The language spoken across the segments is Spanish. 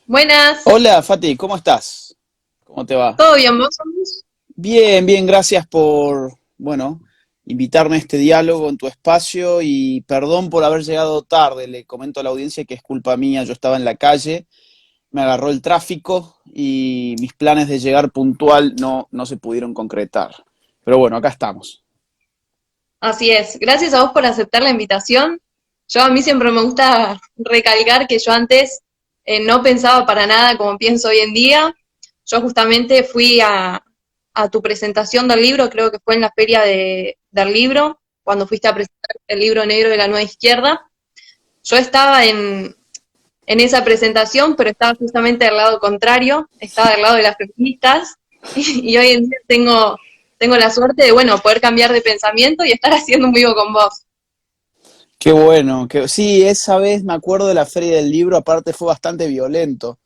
Buenas, Hola Fati, ¿cómo estás? ¿Cómo te va? ¿todo bien vos? ¿Sos? Bien, bien, gracias por, invitarme a este diálogo en tu espacio y perdón por haber llegado tarde. Le comento a la audiencia que es culpa mía, yo estaba en la calle, me agarró el tráfico y mis planes de llegar puntual no se pudieron concretar. Pero bueno, acá estamos. Así es, gracias a vos por aceptar la invitación. A mí siempre me gusta recalcar que yo antes no pensaba para nada como pienso hoy en día. Yo justamente fui a tu presentación del libro, creo que fue en la feria del libro, cuando fuiste a presentar el libro negro de la Nueva Izquierda. Yo estaba en esa presentación, pero estaba justamente del lado contrario, estaba del lado de las feministas, y hoy en día tengo la suerte de, bueno, poder cambiar de pensamiento y estar haciendo un vivo con vos. Qué bueno, que sí, esa vez me acuerdo de la feria del libro, aparte fue bastante violento.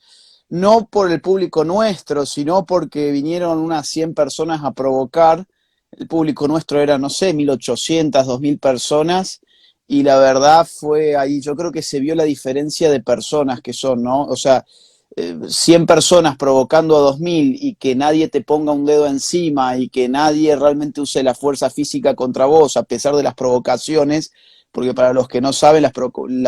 No por el público nuestro, sino porque vinieron unas 100 personas a provocar. El público nuestro era, no sé, 1.800, 2.000 personas. Y la verdad fue ahí, yo creo que se vio la diferencia de personas que son, ¿no? O sea, 100 personas provocando a 2.000 y que nadie te ponga un dedo encima y que nadie realmente use la fuerza física contra vos, a pesar de las provocaciones, porque para los que no saben, las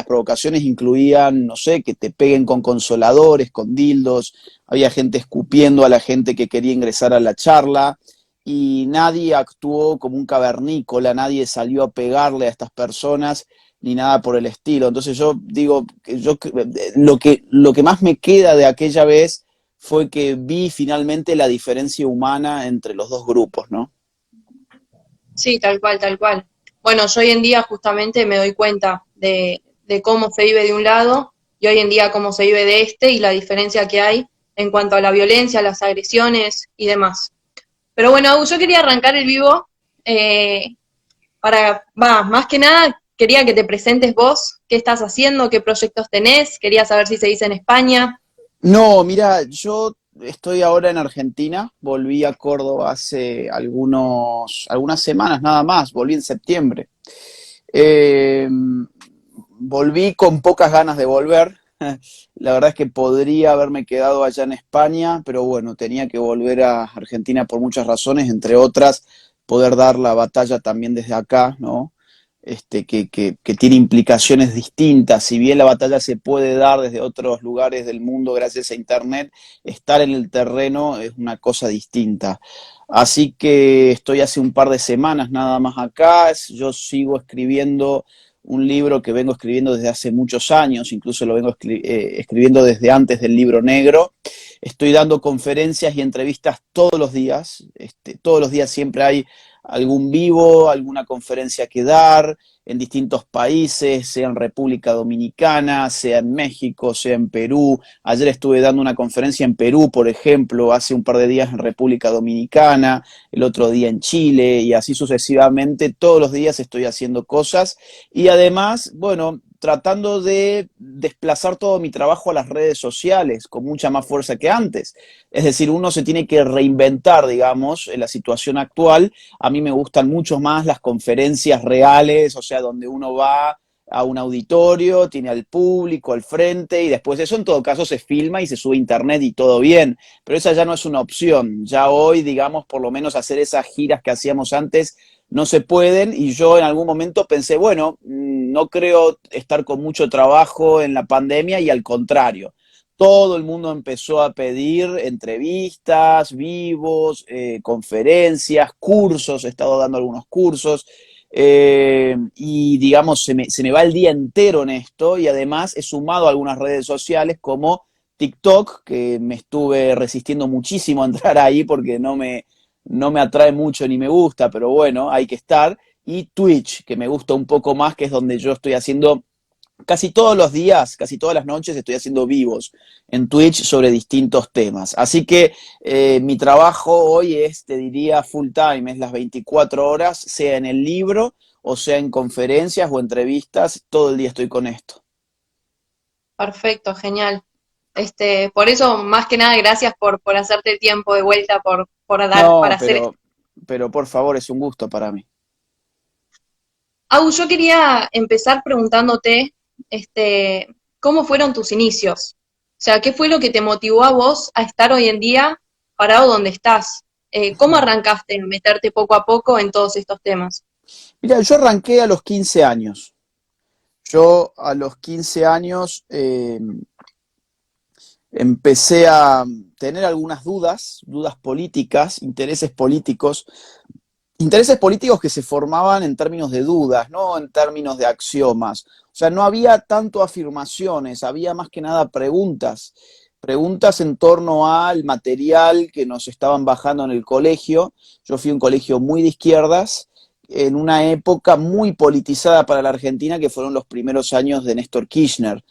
provocaciones incluían, no sé, que te peguen con consoladores, con dildos, había gente escupiendo a la gente que quería ingresar a la charla, y nadie actuó como un cavernícola, nadie salió a pegarle a estas personas, ni nada por el estilo. Entonces yo digo, que lo que más me queda de aquella vez fue que vi finalmente la diferencia humana entre los dos grupos, ¿no? Sí, tal cual, tal cual. Bueno, yo hoy en día justamente me doy cuenta de cómo se vive de un lado y hoy en día cómo se vive de este y la diferencia que hay en cuanto a la violencia, las agresiones y demás. Pero bueno, Agus, yo quería arrancar el vivo eh, más que nada, quería que te presentes vos, qué estás haciendo, qué proyectos tenés, quería saber si se dice en España. No, mira, yo estoy ahora en Argentina, volví a Córdoba hace algunas semanas nada más, volví en septiembre. Eh, Volví con pocas ganas de volver. La verdad es que podría haberme quedado allá en España, pero bueno, tenía que volver a Argentina por muchas razones, entre otras, poder dar la batalla también desde acá, ¿no? Que tiene implicaciones distintas. Si bien la batalla se puede dar desde otros lugares del mundo gracias a Internet, estar en el terreno es una cosa distinta. Así que estoy hace un par de semanas nada más acá, yo sigo escribiendo un libro que vengo escribiendo desde hace muchos años, incluso lo vengo escribiendo desde antes del libro negro. Estoy dando conferencias y entrevistas todos los días siempre hay algún vivo, alguna conferencia que dar en distintos países, sea en República Dominicana, sea en México, sea en Perú. Ayer estuve dando una conferencia en Perú, por ejemplo, hace un par de días en República Dominicana, el otro día en Chile y así sucesivamente. Todos los días estoy haciendo cosas y además, bueno, tratando de desplazar todo mi trabajo a las redes sociales con mucha más fuerza que antes. Es decir, uno se tiene que reinventar, digamos, en la situación actual. A mí me gustan mucho más las conferencias reales, o sea, donde uno va a un auditorio, tiene al público al frente y después eso en todo caso se filma y se sube a internet y todo bien, pero esa ya no es una opción. Ya hoy, digamos, por lo menos hacer esas giras que hacíamos antes no se pueden y yo en algún momento pensé, bueno, no creo estar con mucho trabajo en la pandemia y al contrario. Todo el mundo empezó a pedir entrevistas, vivos, conferencias, cursos, he estado dando algunos cursos y digamos, se me va el día entero en esto y además he sumado algunas redes sociales como TikTok, que me estuve resistiendo muchísimo a entrar ahí porque no me atrae mucho ni me gusta, pero bueno, hay que estar. Y Twitch, que me gusta un poco más, que es donde yo estoy haciendo casi todos los días, casi todas las noches estoy haciendo vivos en Twitch sobre distintos temas. Así que mi trabajo hoy es, te diría, full time, es las 24 horas, sea en el libro o sea en conferencias o entrevistas, todo el día estoy con esto. Perfecto, genial. Por eso, más que nada, gracias por hacerte el tiempo de vuelta, para No, hacer esto. pero por favor, es un gusto para mí. Agus, yo quería empezar preguntándote, ¿cómo fueron tus inicios? sea, ¿qué fue lo que te motivó a vos a estar hoy en día parado donde estás? ¿Cómo arrancaste en meterte poco a poco en todos estos temas? Mira, yo arranqué a los 15 años. Yo a los 15 años empecé a tener algunas dudas, dudas políticas, intereses políticos que se formaban en términos de dudas, no en términos de axiomas. O sea, no había tanto afirmaciones, había más que nada preguntas, preguntas en torno al material que nos estaban bajando en el colegio. Yo fui a un colegio muy de izquierdas, en una época muy politizada para la Argentina, que fueron los primeros años de Néstor Kirchner,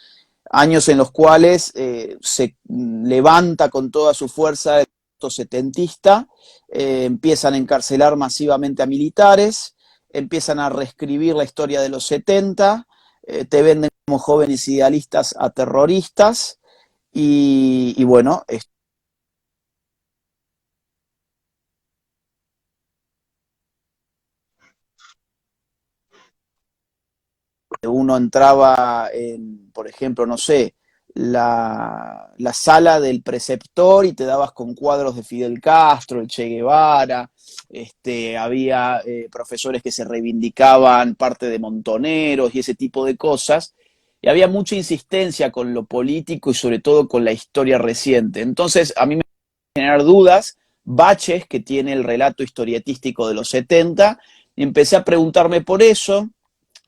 años en los cuales se levanta con toda su fuerza el movimiento setentista, empiezan a encarcelar masivamente a militares, empiezan a reescribir la historia de los 70, te venden como jóvenes idealistas a terroristas, y bueno, uno entraba en, por ejemplo, no sé, la sala del preceptor y te dabas con cuadros de Fidel Castro, el Che Guevara, había profesores que se reivindicaban parte de montoneros y ese tipo de cosas, y había mucha insistencia con lo político y sobre todo con la historia reciente. Entonces, a mí me generar dudas, baches que tiene el relato historietístico de los 70, y empecé a preguntarme por eso.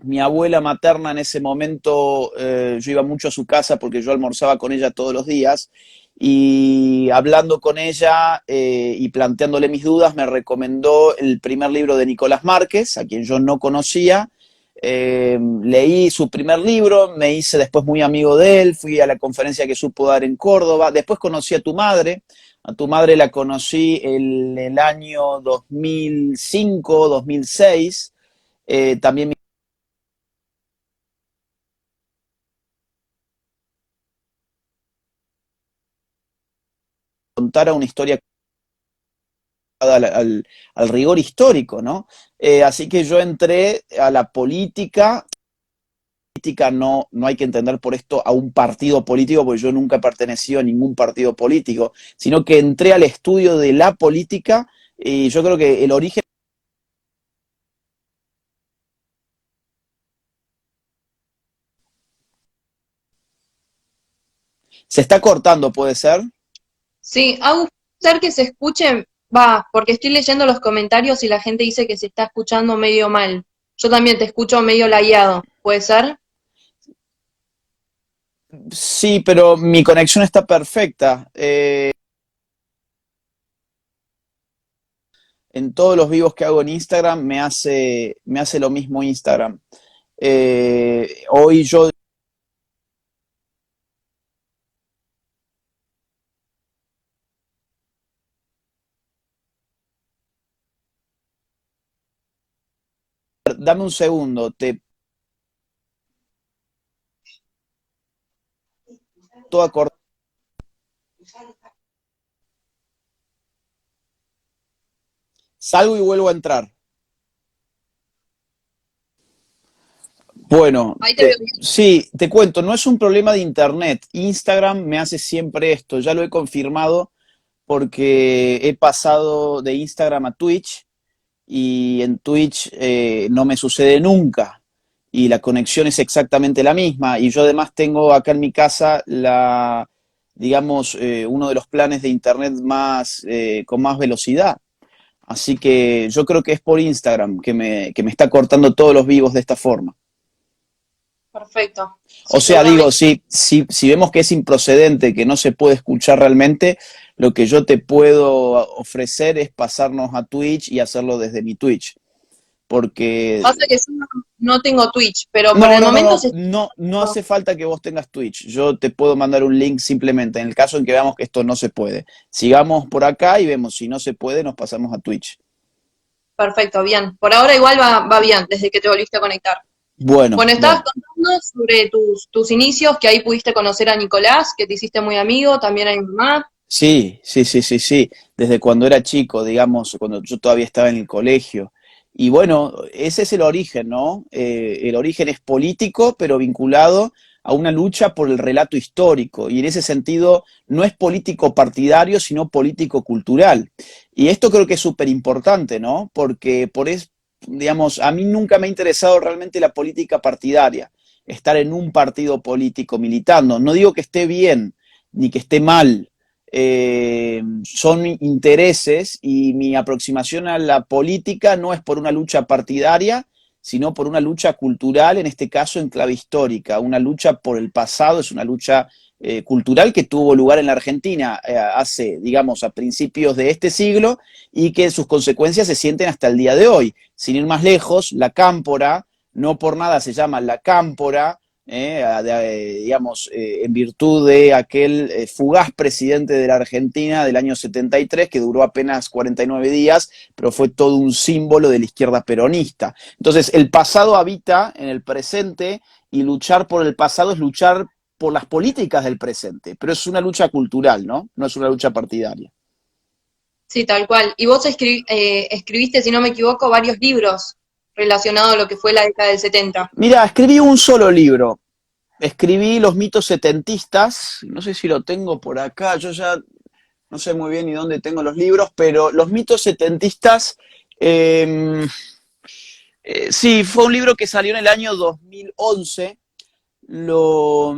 Mi abuela materna en ese momento, yo iba mucho a su casa porque yo almorzaba con ella todos los días, y hablando con ella y planteándole mis dudas, me recomendó el primer libro de Nicolás Márquez, a quien yo no conocía. Leí su primer libro, me hice después muy amigo de él, fui a la conferencia que supo dar en Córdoba, después conocí a tu madre la conocí en el año 2005, 2006, también me contara una historia al rigor histórico, ¿no? Así que yo entré a la política. Política no hay que entender por esto a un partido político, porque yo nunca he pertenecido a ningún partido político, sino que entré al estudio de la política, y yo creo que el origen se está cortando, ¿puede ser? Sí, hago ser que se escuche, va, porque estoy leyendo los comentarios y la gente dice que se está escuchando medio mal. Yo también te escucho medio lagueado, ¿puede ser? Sí, pero mi conexión está perfecta. En todos los vivos que hago en Instagram me hace lo mismo Instagram. Hoy yo, dame un segundo, te puedo acordar. Salgo y vuelvo a entrar. Bueno, Ahí te veo bien. sí, te cuento, no es un problema de internet. Instagram me hace siempre esto, ya lo he confirmado porque he pasado de Instagram a Twitch, y en Twitch no me sucede nunca y la conexión es exactamente la misma, y yo además tengo acá en mi casa digamos, uno de los planes de internet más, con más velocidad. Así que yo creo que es por Instagram que me está cortando todos los vivos de esta forma. Perfecto. O Sí, sea, digo, seguramente. si vemos que es improcedente, que no se puede escuchar realmente, lo que yo te puedo ofrecer es pasarnos a Twitch y hacerlo desde mi Twitch. Porque Pasa que yo no tengo Twitch, pero por no, el no, no, momento no, se está no, no escuchando. hace falta que vos tengas Twitch. Yo te puedo mandar un link simplemente en el caso en que veamos que esto no se puede. Sigamos por acá y vemos si no se puede, nos pasamos a Twitch. Perfecto, bien. Por ahora igual va bien, desde que te volviste a conectar. Bueno, Bueno, estabas bueno. contando sobre tus inicios, que ahí pudiste conocer a Nicolás, que te hiciste muy amigo, también a mi mamá. Sí, sí, sí, sí, sí. Desde cuando era chico, digamos, cuando yo todavía estaba en el colegio. Y bueno, ese es el origen, ¿no? El origen es político, pero vinculado a una lucha por el relato histórico, y en ese sentido no es político partidario, sino político cultural. Y esto creo que es súper importante, ¿no? Porque digamos, a mí nunca me ha interesado realmente la política partidaria, estar en un partido político militando. No digo que esté bien ni que esté mal, son intereses, y mi aproximación a la política no es por una lucha partidaria, sino por una lucha cultural, en este caso en clave histórica, una lucha por el pasado, es una lucha cultural que tuvo lugar en la Argentina hace, digamos, a principios de este siglo, y que sus consecuencias se sienten hasta el día de hoy. Sin ir más lejos, la Cámpora, no por nada se llama la Cámpora, digamos, en virtud de aquel fugaz presidente de la Argentina del año 73, que duró apenas 49 días, pero fue todo un símbolo de la izquierda peronista. Entonces, el pasado habita en el presente, y luchar por el pasado es luchar por las políticas del presente, pero es una lucha cultural, ¿no? No es una lucha partidaria. Sí, tal cual. Y vos escribiste, si no me equivoco, varios libros relacionados a lo que fue la década del 70. Mira, escribí un solo libro. Escribí Los mitos setentistas, no sé si lo tengo por acá, yo ya no sé muy bien ni dónde tengo los libros, pero Los mitos setentistas, eh, sí, fue un libro que salió en el año 2011, lo,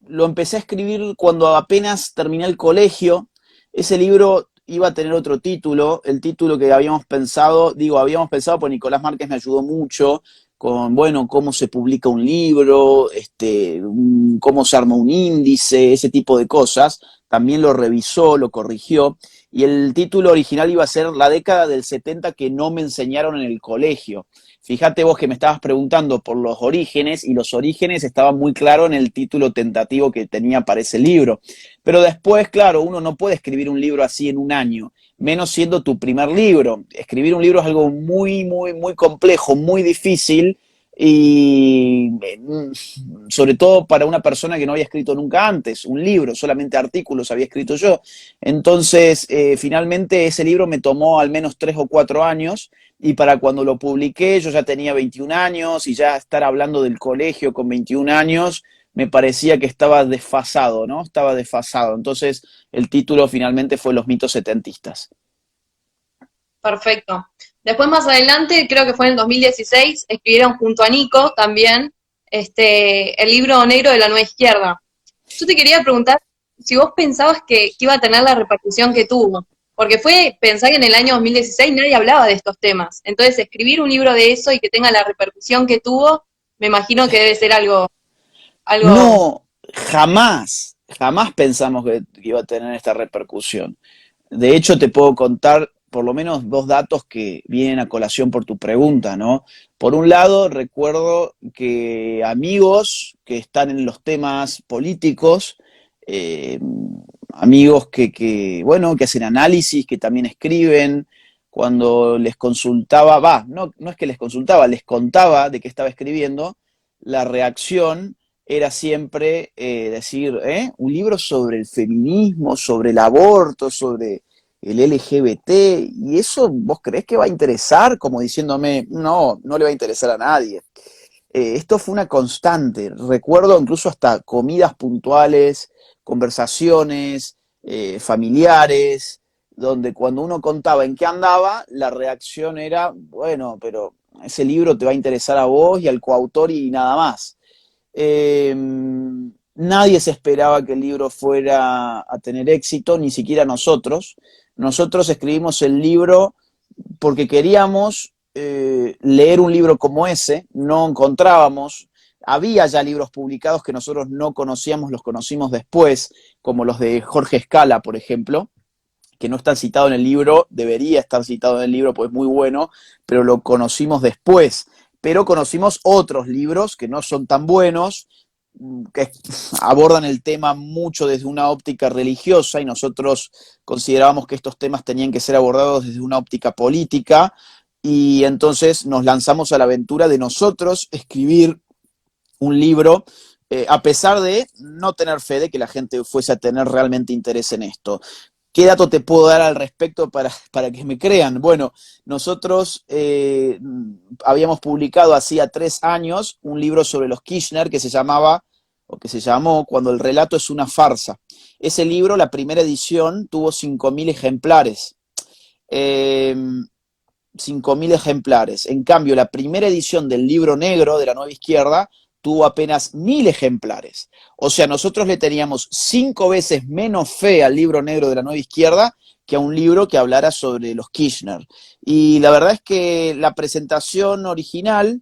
lo empecé a escribir cuando apenas terminé el colegio. Ese libro iba a tener otro título, el título que habíamos pensado, digo, habíamos pensado, pues Nicolás Márquez me ayudó mucho con, bueno, cómo se publica un libro, cómo se arma un índice, ese tipo de cosas. También lo revisó, lo corrigió, y el título original iba a ser La década del 70 que no me enseñaron en el colegio. Fíjate vos que me estabas preguntando por los orígenes, y los orígenes estaban muy claros en el título tentativo que tenía para ese libro. Pero después, claro, uno no puede escribir un libro así en un año, menos siendo tu primer libro. Escribir un libro es algo muy, muy, muy complejo, muy difícil, y sobre todo para una persona que no había escrito nunca antes un libro, solamente artículos había escrito yo. Entonces, finalmente ese libro me tomó al menos 3 o 4 años, y para cuando lo publiqué yo ya tenía 21 años, y ya estar hablando del colegio con 21 años me parecía que estaba desfasado, ¿no? Estaba desfasado. Entonces, el título finalmente fue Los mitos setentistas. Perfecto. Después, más adelante, creo que fue en el 2016, escribieron junto a Nico también el libro negro de la nueva izquierda. Yo te quería preguntar si vos pensabas que iba a tener la repercusión que tuvo, porque pensar que en el año 2016 nadie hablaba de estos temas. Entonces, escribir un libro de eso y que tenga la repercusión que tuvo, me imagino que debe ser algo. No, jamás, jamás pensamos que iba a tener esta repercusión. De hecho, te puedo contar por lo menos 2 datos que vienen a colación por tu pregunta, ¿no? Por un lado, recuerdo que amigos que están en los temas políticos, eh, amigos bueno, que hacen análisis, que también escriben, cuando les consultaba, no es que les consultaba, les contaba de qué estaba escribiendo, la reacción era siempre decir, un libro sobre el feminismo, sobre el aborto, sobre el LGBT, y eso vos creés que va a interesar, como diciéndome, no, no le va a interesar a nadie. Esto fue una constante, recuerdo incluso hasta comidas puntuales, conversaciones familiares, donde cuando uno contaba en qué andaba, la reacción era, bueno, pero ese libro te va a interesar a vos y al coautor y nada más. Eh, Nadie se esperaba que el libro fuera a tener éxito, ni siquiera nosotros. Nosotros escribimos el libro porque queríamos leer un libro como ese, no encontrábamos, había ya libros publicados que nosotros no conocíamos, los conocimos después, como los de Jorge Escala, por ejemplo, que no está citado en el libro, debería estar citado en el libro, pues es muy bueno, pero lo conocimos después. Pero conocimos otros libros que no son tan buenos, que abordan el tema mucho desde una óptica religiosa, y nosotros considerábamos que estos temas tenían que ser abordados desde una óptica política, y entonces nos lanzamos a la aventura de nosotros escribir un libro, a pesar de no tener fe de que la gente fuese a tener realmente interés en esto. ¿Qué dato te puedo dar al respecto para que me crean? Bueno, nosotros habíamos publicado hacía 3 años un libro sobre los Kirchner que se llamaba, o que se llamó Cuando el relato es una farsa. Ese libro, la primera edición, tuvo 5.000 ejemplares. Eh, 5.000 ejemplares. En cambio, la primera edición del Libro Negro de la Nueva Izquierda tuvo apenas 1.000 ejemplares. O sea, nosotros le teníamos 5 veces menos fe al Libro Negro de la Nueva Izquierda que a un libro que hablara sobre los Kirchner. Y la verdad es que la presentación original,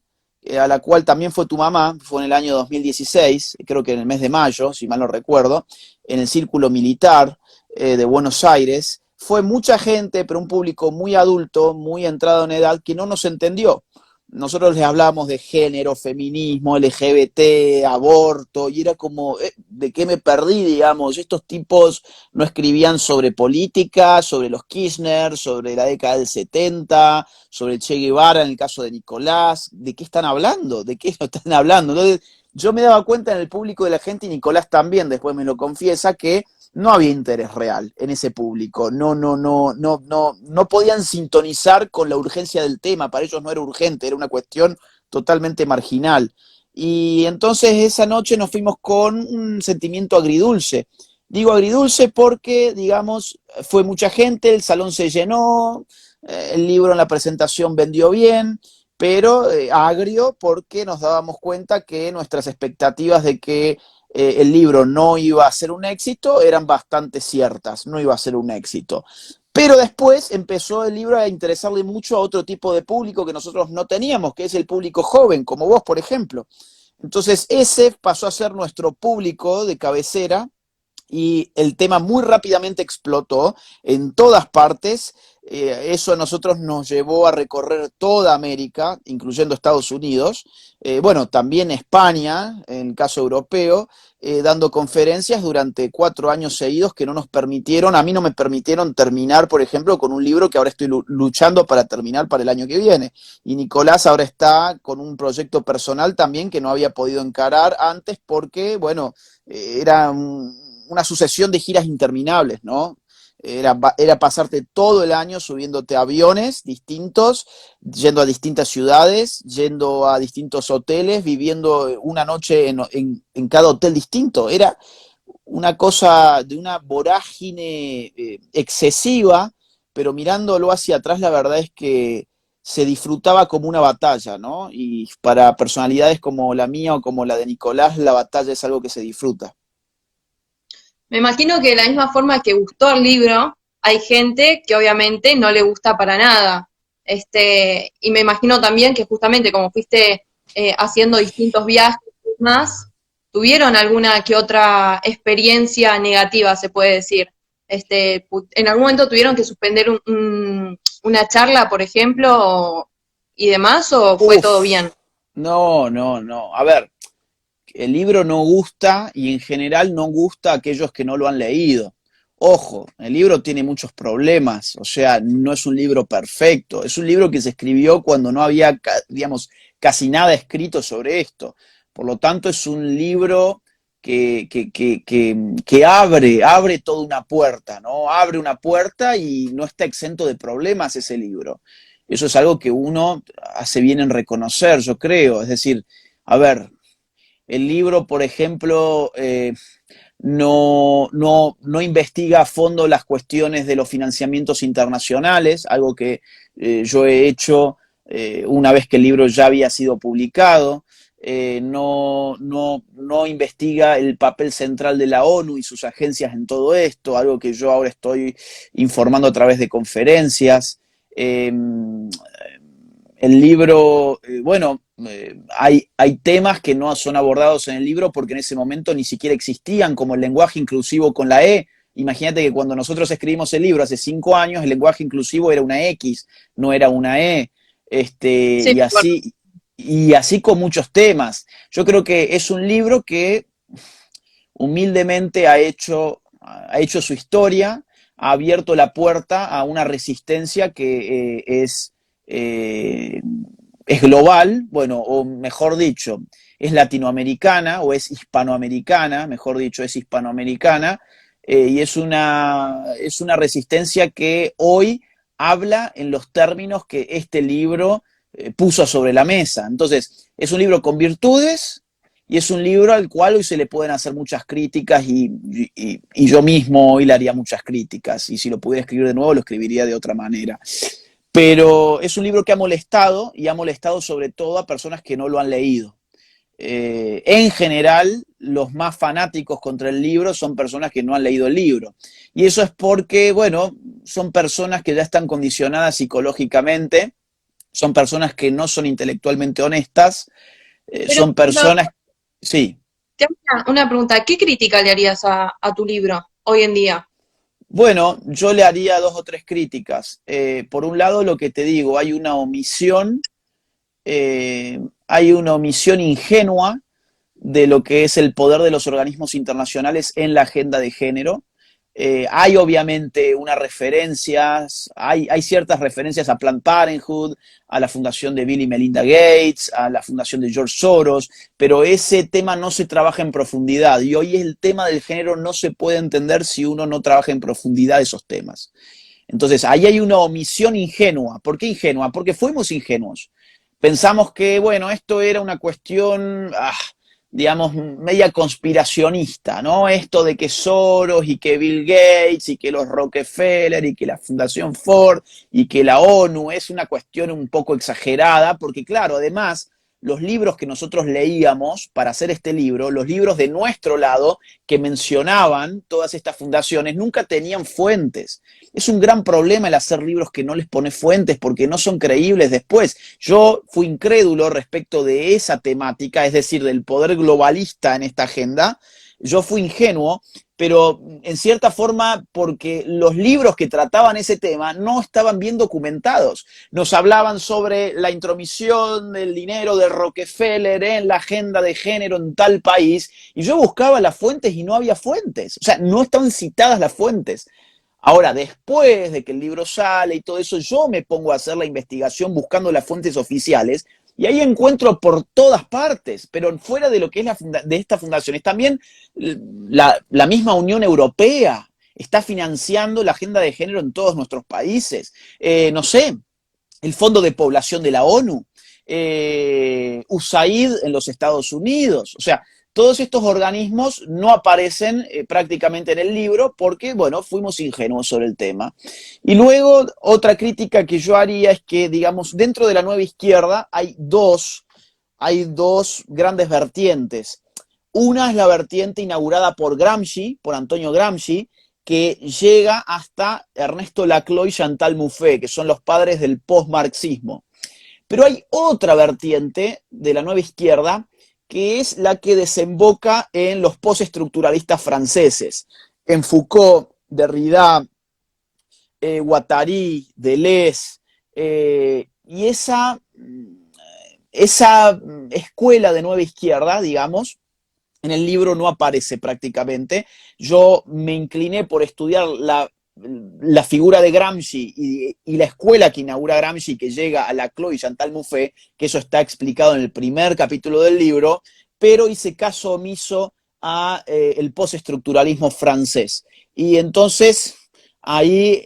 a la cual también fue tu mamá, fue en el año 2016, creo que en el mes de mayo, si mal no recuerdo, en el Círculo Militar de Buenos Aires. Fue mucha gente, pero un público muy adulto, muy entrado en edad, que no nos entendió. Nosotros les hablábamos de género, feminismo, LGBT, aborto, y era como, ¿de qué me perdí, digamos? Estos tipos no escribían sobre política, sobre los Kirchner, sobre la década del 70, sobre Che Guevara en el caso de Nicolás. ¿De qué están hablando? ¿De qué no están hablando? Entonces, yo me daba cuenta en el público de la gente, y Nicolás también después me lo confiesa, que no había interés real en ese público. No podían sintonizar con la urgencia del tema. Para ellos no era urgente, era una cuestión totalmente marginal. Y entonces esa noche nos fuimos con un sentimiento agridulce. Digo agridulce porque, digamos, fue mucha gente, el salón se llenó, el libro en la presentación vendió bien, pero agrio porque nos dábamos cuenta que nuestras expectativas de que el libro no iba a ser un éxito eran bastante ciertas, no iba a ser un éxito. Pero después empezó el libro a interesarle mucho a otro tipo de público que nosotros no teníamos, que es el público joven, como vos, por ejemplo. Entonces ese pasó a ser nuestro público de cabecera, y el tema muy rápidamente explotó en todas partes. Eso a nosotros nos llevó a recorrer toda América, incluyendo Estados Unidos, bueno, también España, en el caso europeo, dando conferencias durante 4 años seguidos que no nos permitieron, a mí no me permitieron terminar, por ejemplo, con un libro que ahora estoy luchando para terminar para el año que viene. Y Nicolás ahora está con un proyecto personal también que no había podido encarar antes porque, bueno, era una sucesión de giras interminables, ¿no? Era pasarte todo el año subiéndote a aviones distintos, yendo a distintas ciudades, yendo a distintos hoteles, viviendo una noche en cada hotel distinto. Era una cosa de una vorágine excesiva, pero mirándolo hacia atrás, la verdad es que se disfrutaba como una batalla, ¿no? Y para personalidades como la mía o como la de Nicolás, la batalla es algo que se disfruta. Me imagino que de la misma forma que gustó el libro, hay gente que obviamente no le gusta para nada. Y me imagino también que justamente como fuiste haciendo distintos viajes y más, tuvieron alguna que otra experiencia negativa, se puede decir. ¿En algún momento tuvieron que suspender una charla, por ejemplo, y demás, o fue todo Uf, bien? no. A ver, el libro no gusta, y en general no gusta a aquellos que no lo han leído. Ojo, el libro tiene muchos problemas, o sea, no es un libro perfecto, es un libro que se escribió cuando no había, digamos, casi nada escrito sobre esto. Por lo tanto, es un libro que abre toda una puerta, ¿no? Abre una puerta y no está exento de problemas ese libro. Eso es algo que uno hace bien en reconocer, yo creo. Es decir, a ver, el libro, por ejemplo, no investiga a fondo las cuestiones de los financiamientos internacionales, algo que yo he hecho una vez que el libro ya había sido publicado. No investiga el papel central de la ONU y sus agencias en todo esto, algo que yo ahora estoy informando a través de conferencias. Eh, el libro, bueno, hay temas que no son abordados en el libro porque en ese momento ni siquiera existían, como el lenguaje inclusivo con la E. Imagínate que cuando nosotros escribimos el libro hace 5 años, el lenguaje inclusivo era una X, no era una E. Sí, Y así con muchos temas. Yo creo que es un libro que humildemente ha hecho su historia, ha abierto la puerta a una resistencia que eh, es global, bueno, o mejor dicho, es latinoamericana o es hispanoamericana, mejor dicho, es hispanoamericana, y es una resistencia que hoy habla en los términos que este libro puso sobre la mesa. Entonces, es un libro con virtudes y es un libro al cual hoy se le pueden hacer muchas críticas y yo mismo hoy le haría muchas críticas, y si lo pudiera escribir de nuevo lo escribiría de otra manera. Pero es un libro que ha molestado, y ha molestado sobre todo a personas que no lo han leído. En general, los más fanáticos contra el libro son personas que no han leído el libro. Y eso es porque, bueno, son personas que ya están condicionadas psicológicamente, son personas que no son intelectualmente honestas, Pero son personas... Sí. te hago una pregunta, ¿qué crítica le harías a tu libro hoy en día? Bueno, yo le haría dos o tres críticas. Por un lado, lo que te digo, hay una omisión ingenua de lo que es el poder de los organismos internacionales en la agenda de género. Hay obviamente unas referencias, hay ciertas referencias a Planned Parenthood, a la fundación de Bill y Melinda Gates, a la fundación de George Soros, pero ese tema no se trabaja en profundidad, y hoy el tema del género no se puede entender si uno no trabaja en profundidad esos temas. Entonces, ahí hay una omisión ingenua. ¿Por qué ingenua? Porque fuimos ingenuos. Pensamos que, bueno, esto era una cuestión, digamos, media conspiracionista, ¿no? Esto de que Soros y que Bill Gates y que los Rockefeller y que la Fundación Ford y que la ONU es una cuestión un poco exagerada, porque claro, además, los libros que nosotros leíamos para hacer este libro, los libros de nuestro lado que mencionaban todas estas fundaciones, nunca tenían fuentes. Es un gran problema el hacer libros que no les pone fuentes porque no son creíbles después. Yo fui incrédulo respecto de esa temática, es decir, del poder globalista en esta agenda. Yo fui ingenuo, pero en cierta forma porque los libros que trataban ese tema no estaban bien documentados. Nos hablaban sobre la intromisión del dinero de Rockefeller en la agenda de género en tal país, y yo buscaba las fuentes y no había fuentes. O sea, no estaban citadas las fuentes. Ahora, después de que el libro sale y todo eso, yo me pongo a hacer la investigación buscando las fuentes oficiales, y ahí encuentro por todas partes, pero fuera de lo que es de estas fundaciones, también la misma Unión Europea está financiando la agenda de género en todos nuestros países. No sé, el Fondo de Población de la ONU, USAID en los Estados Unidos. O sea, todos estos organismos no aparecen prácticamente en el libro porque, bueno, fuimos ingenuos sobre el tema. Y luego, otra crítica que yo haría es que, digamos, dentro de la nueva izquierda hay dos grandes vertientes. Una es la vertiente inaugurada por Gramsci, por Antonio Gramsci, que llega hasta Ernesto Laclau y Chantal Mouffe, que son los padres del postmarxismo. Pero hay otra vertiente de la nueva izquierda que es la que desemboca en los postestructuralistas franceses, en Foucault, Derrida, Guattari, Deleuze, y esa escuela de nueva izquierda, digamos, en el libro no aparece prácticamente. Yo me incliné por estudiar la figura de Gramsci y la escuela que inaugura Gramsci, que llega a Laclau y Chantal Mouffe, que eso está explicado en el primer capítulo del libro, pero hice caso omiso a el postestructuralismo francés. Y entonces ahí,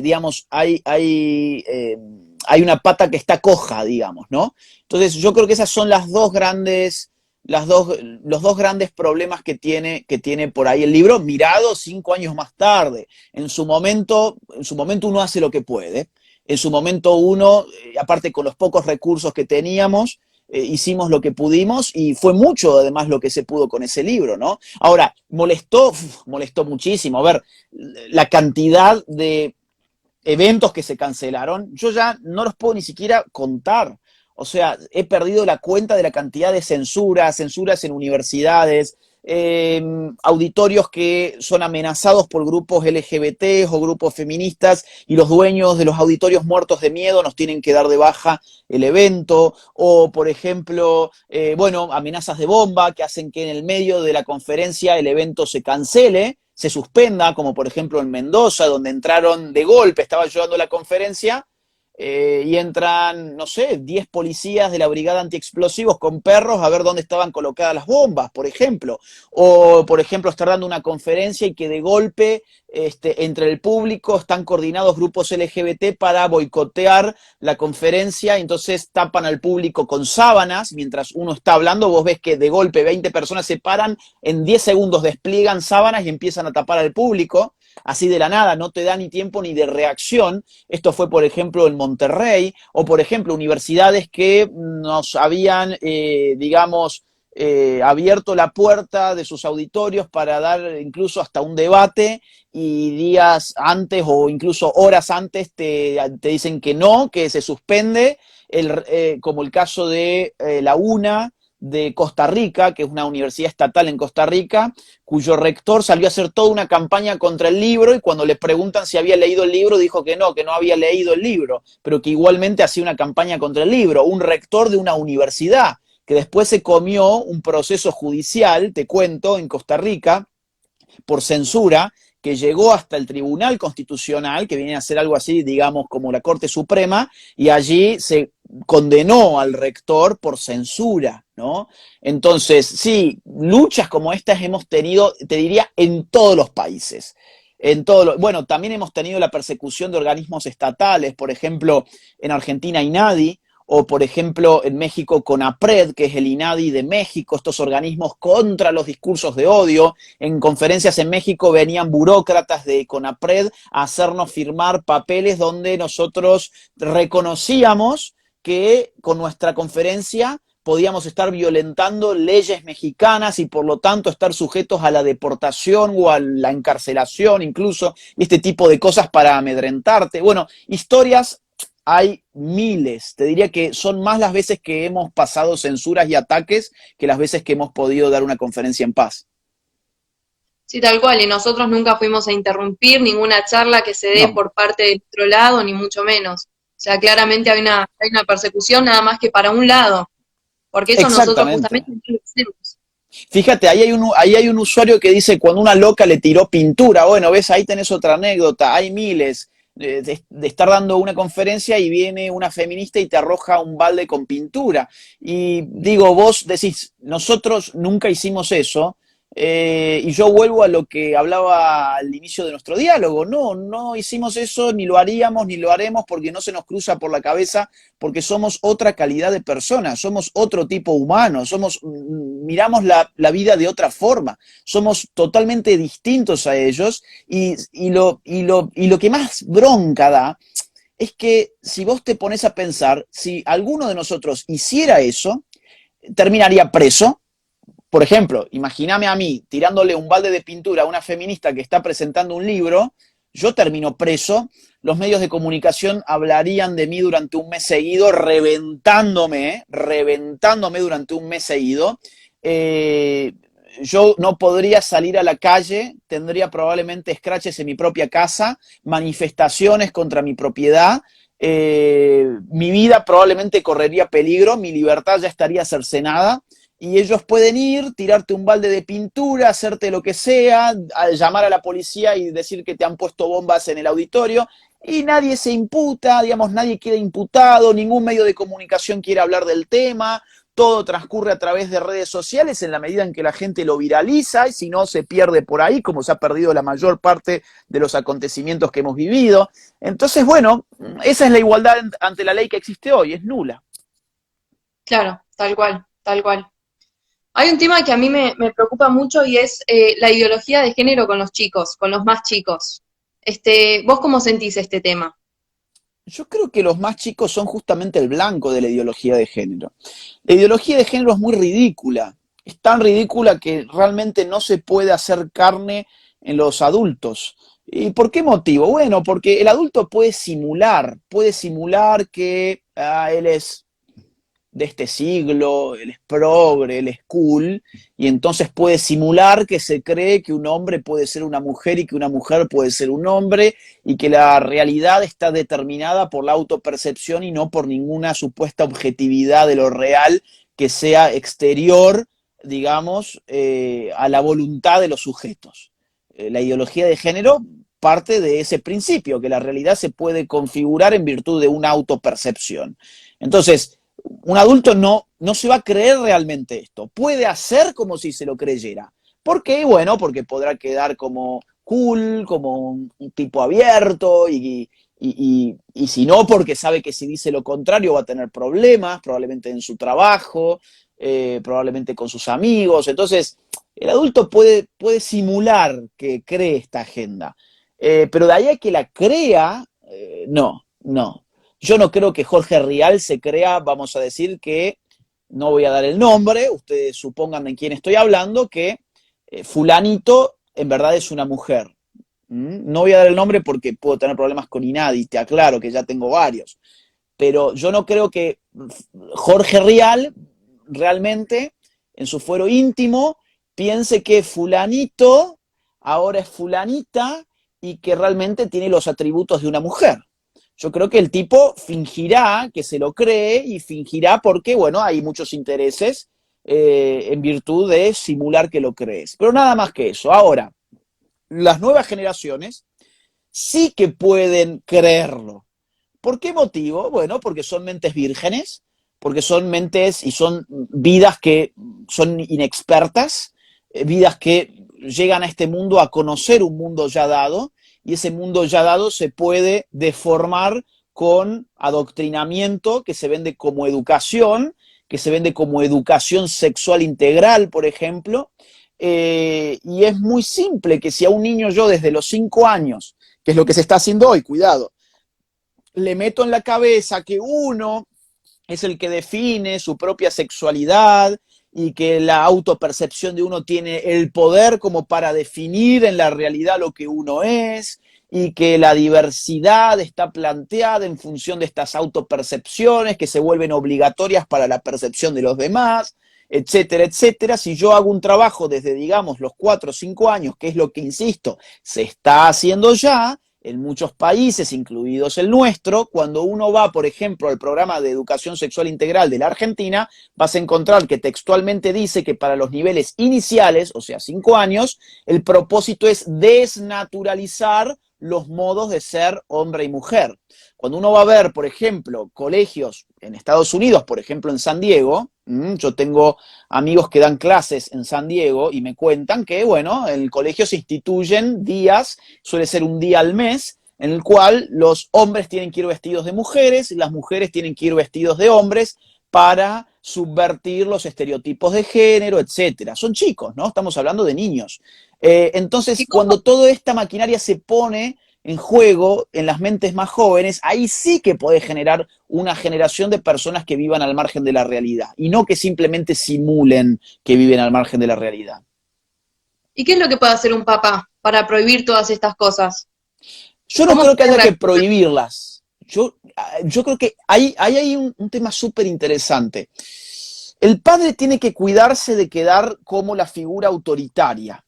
digamos, hay una pata que está coja, digamos, ¿no? Entonces yo creo que esas son los dos grandes problemas que tiene por ahí el libro, mirado 5 años más tarde. En su momento uno hace lo que puede. En su momento uno, aparte con los pocos recursos que teníamos, hicimos lo que pudimos, y fue mucho además lo que se pudo con ese libro, ¿no? Ahora, molestó muchísimo. A ver, la cantidad de eventos que se cancelaron, yo ya no los puedo ni siquiera contar. O sea, he perdido la cuenta de la cantidad de censuras en universidades, auditorios que son amenazados por grupos LGBT o grupos feministas, y los dueños de los auditorios muertos de miedo nos tienen que dar de baja el evento, o por ejemplo, bueno, amenazas de bomba que hacen que en el medio de la conferencia el evento se cancele, se suspenda, como por ejemplo en Mendoza, donde entraron de golpe, estaba yo dando la conferencia, y entran, no sé, 10 policías de la brigada antiexplosivos con perros a ver dónde estaban colocadas las bombas, por ejemplo. O, por ejemplo, estar dando una conferencia y que de golpe entre el público están coordinados grupos LGBT para boicotear la conferencia, entonces tapan al público con sábanas mientras uno está hablando. Vos ves que de golpe 20 personas se paran, en 10 segundos despliegan sábanas y empiezan a tapar al público, así de la nada, no te da ni tiempo ni de reacción. Esto fue, por ejemplo, en Monterrey, o por ejemplo, universidades que nos habían, digamos, abierto la puerta de sus auditorios para dar incluso hasta un debate, y días antes o incluso horas antes te dicen que no, que se suspende, como el caso de la UNA de Costa Rica, que es una universidad estatal en Costa Rica, cuyo rector salió a hacer toda una campaña contra el libro, y cuando le preguntan si había leído el libro, dijo que no había leído el libro, pero que igualmente hacía una campaña contra el libro. Un rector de una universidad que después se comió un proceso judicial, te cuento, en Costa Rica, por censura, que llegó hasta el Tribunal Constitucional, que viene a ser algo así, digamos, como la Corte Suprema, y allí se condenó al rector por censura, ¿no? Entonces, sí, luchas como estas hemos tenido, te diría, en todos los países. Bueno, también hemos tenido la persecución de organismos estatales, por ejemplo, en Argentina INADI, o por ejemplo en México CONAPRED, que es el INADI de México, estos organismos contra los discursos de odio. En conferencias en México venían burócratas de CONAPRED a hacernos firmar papeles donde nosotros reconocíamos que con nuestra conferencia podíamos estar violentando leyes mexicanas y por lo tanto estar sujetos a la deportación o a la encarcelación incluso, y este tipo de cosas para amedrentarte. Bueno, historias hay miles. Te diría que son más las veces que hemos pasado censuras y ataques que las veces que hemos podido dar una conferencia en paz. Sí, tal cual, y nosotros nunca fuimos a interrumpir ninguna charla que se dé No, por parte del otro lado, ni mucho menos. O sea, claramente hay una persecución nada más que para un lado, porque eso nosotros exactamente. justamente no lo hacemos. Fíjate, ahí hay un usuario que dice cuando una loca le tiró pintura. Bueno, ves, ahí tenés otra anécdota. Hay miles de estar dando una conferencia y viene una feminista y te arroja un balde con pintura. Y digo, vos decís, nosotros nunca hicimos eso. Y yo vuelvo a lo que hablaba al inicio de nuestro diálogo. No hicimos eso, ni lo haríamos, ni lo haremos, porque no se nos cruza por la cabeza, porque somos otra calidad de personas, somos otro tipo humano, miramos la vida de otra forma, somos totalmente distintos a ellos, y lo que más bronca da es que si vos te pones a pensar, si alguno de nosotros hiciera eso, terminaría preso. Por ejemplo, imagíname a mí tirándole un balde de pintura a una feminista que está presentando un libro, yo termino preso, los medios de comunicación hablarían de mí durante un mes seguido, reventándome durante un mes seguido. Eh, yo no podría salir a la calle, tendría probablemente scratches en mi propia casa, manifestaciones contra mi propiedad, mi vida probablemente correría peligro, mi libertad ya estaría cercenada, y ellos pueden ir, tirarte un balde de pintura, hacerte lo que sea, llamar a la policía y decir que te han puesto bombas en el auditorio, y nadie se imputa, digamos, nadie queda imputado, ningún medio de comunicación quiere hablar del tema, todo transcurre a través de redes sociales en la medida en que la gente lo viraliza, y si no se pierde por ahí, como se ha perdido la mayor parte de los acontecimientos que hemos vivido. Entonces, bueno, esa es la igualdad ante la ley que existe hoy, es nula. Claro, tal cual, tal cual. Hay un tema que a mí me preocupa mucho y es la ideología de género con los chicos, con los más chicos. ¿Vos cómo sentís este tema? Yo creo que los más chicos son justamente el blanco de la ideología de género. La ideología de género es muy ridícula, es tan ridícula que realmente no se puede hacer carne en los adultos. ¿Y por qué motivo? Bueno, porque el adulto puede simular que él es de este siglo, él es progre, él es cool, y entonces puede simular que se cree que un hombre puede ser una mujer y que una mujer puede ser un hombre, y que la realidad está determinada por la autopercepción y no por ninguna supuesta objetividad de lo real que sea exterior, digamos, a la voluntad de los sujetos. La ideología de género parte de ese principio, que la realidad se puede configurar en virtud de una autopercepción. Entonces, un adulto no se va a creer realmente esto. Puede hacer como si se lo creyera. ¿Por qué? Bueno, porque podrá quedar como cool, como un tipo abierto, y si no, porque sabe que si dice lo contrario va a tener problemas, probablemente en su trabajo, probablemente con sus amigos. Entonces, el adulto puede simular que cree esta agenda, pero de ahí a que la crea, no, no. Yo no creo que Jorge Rial se crea, vamos a decir que, no voy a dar el nombre, ustedes supongan de quién estoy hablando, que fulanito en verdad es una mujer. No voy a dar el nombre porque puedo tener problemas con Inadi, te aclaro que ya tengo varios. Pero yo no creo que Jorge Rial realmente, en su fuero íntimo, piense que fulanito ahora es fulanita y que realmente tiene los atributos de una mujer. Yo creo que el tipo fingirá que se lo cree y fingirá porque, bueno, hay muchos intereses en virtud de simular que lo crees. Pero nada más que eso. Ahora, las nuevas generaciones sí que pueden creerlo. ¿Por qué motivo? Bueno, porque son mentes vírgenes, porque son mentes y son vidas que son inexpertas, vidas que llegan a este mundo a conocer un mundo ya dado, y ese mundo ya dado se puede deformar con adoctrinamiento que se vende como educación, que se vende como educación sexual integral, por ejemplo, y es muy simple que si a un niño yo desde los 5 años, que es lo que se está haciendo hoy, cuidado, le meto en la cabeza que uno es el que define su propia sexualidad y que la autopercepción de uno tiene el poder como para definir en la realidad lo que uno es y que la diversidad está planteada en función de estas autopercepciones que se vuelven obligatorias para la percepción de los demás, etcétera, etcétera. Si yo hago un trabajo desde, digamos, los 4 o 5 años, que es lo que, insisto, se está haciendo ya, en muchos países, incluidos el nuestro, cuando uno va, por ejemplo, al programa de educación sexual integral de la Argentina, vas a encontrar que textualmente dice que para los niveles iniciales, o sea, 5 años, el propósito es desnaturalizar los modos de ser hombre y mujer. Cuando uno va a ver, por ejemplo, colegios en Estados Unidos, por ejemplo, en San Diego, yo tengo amigos que dan clases en San Diego y me cuentan que, bueno, en el colegio se instituyen días, suele ser un día al mes, en el cual los hombres tienen que ir vestidos de mujeres y las mujeres tienen que ir vestidos de hombres para subvertir los estereotipos de género, etcétera. Son chicos, ¿no? Estamos hablando de niños. Entonces, cuando toda esta maquinaria se pone en juego en las mentes más jóvenes, ahí sí que podés generar una generación de personas que vivan al margen de la realidad y no que simplemente simulen que viven al margen de la realidad. ¿Y qué es lo que puede hacer un papá para prohibir todas estas cosas? Yo no ¿Cómo creo que haya puede que prohibirlas. Yo creo que hay un tema súper interesante. El padre tiene que cuidarse de quedar como la figura autoritaria.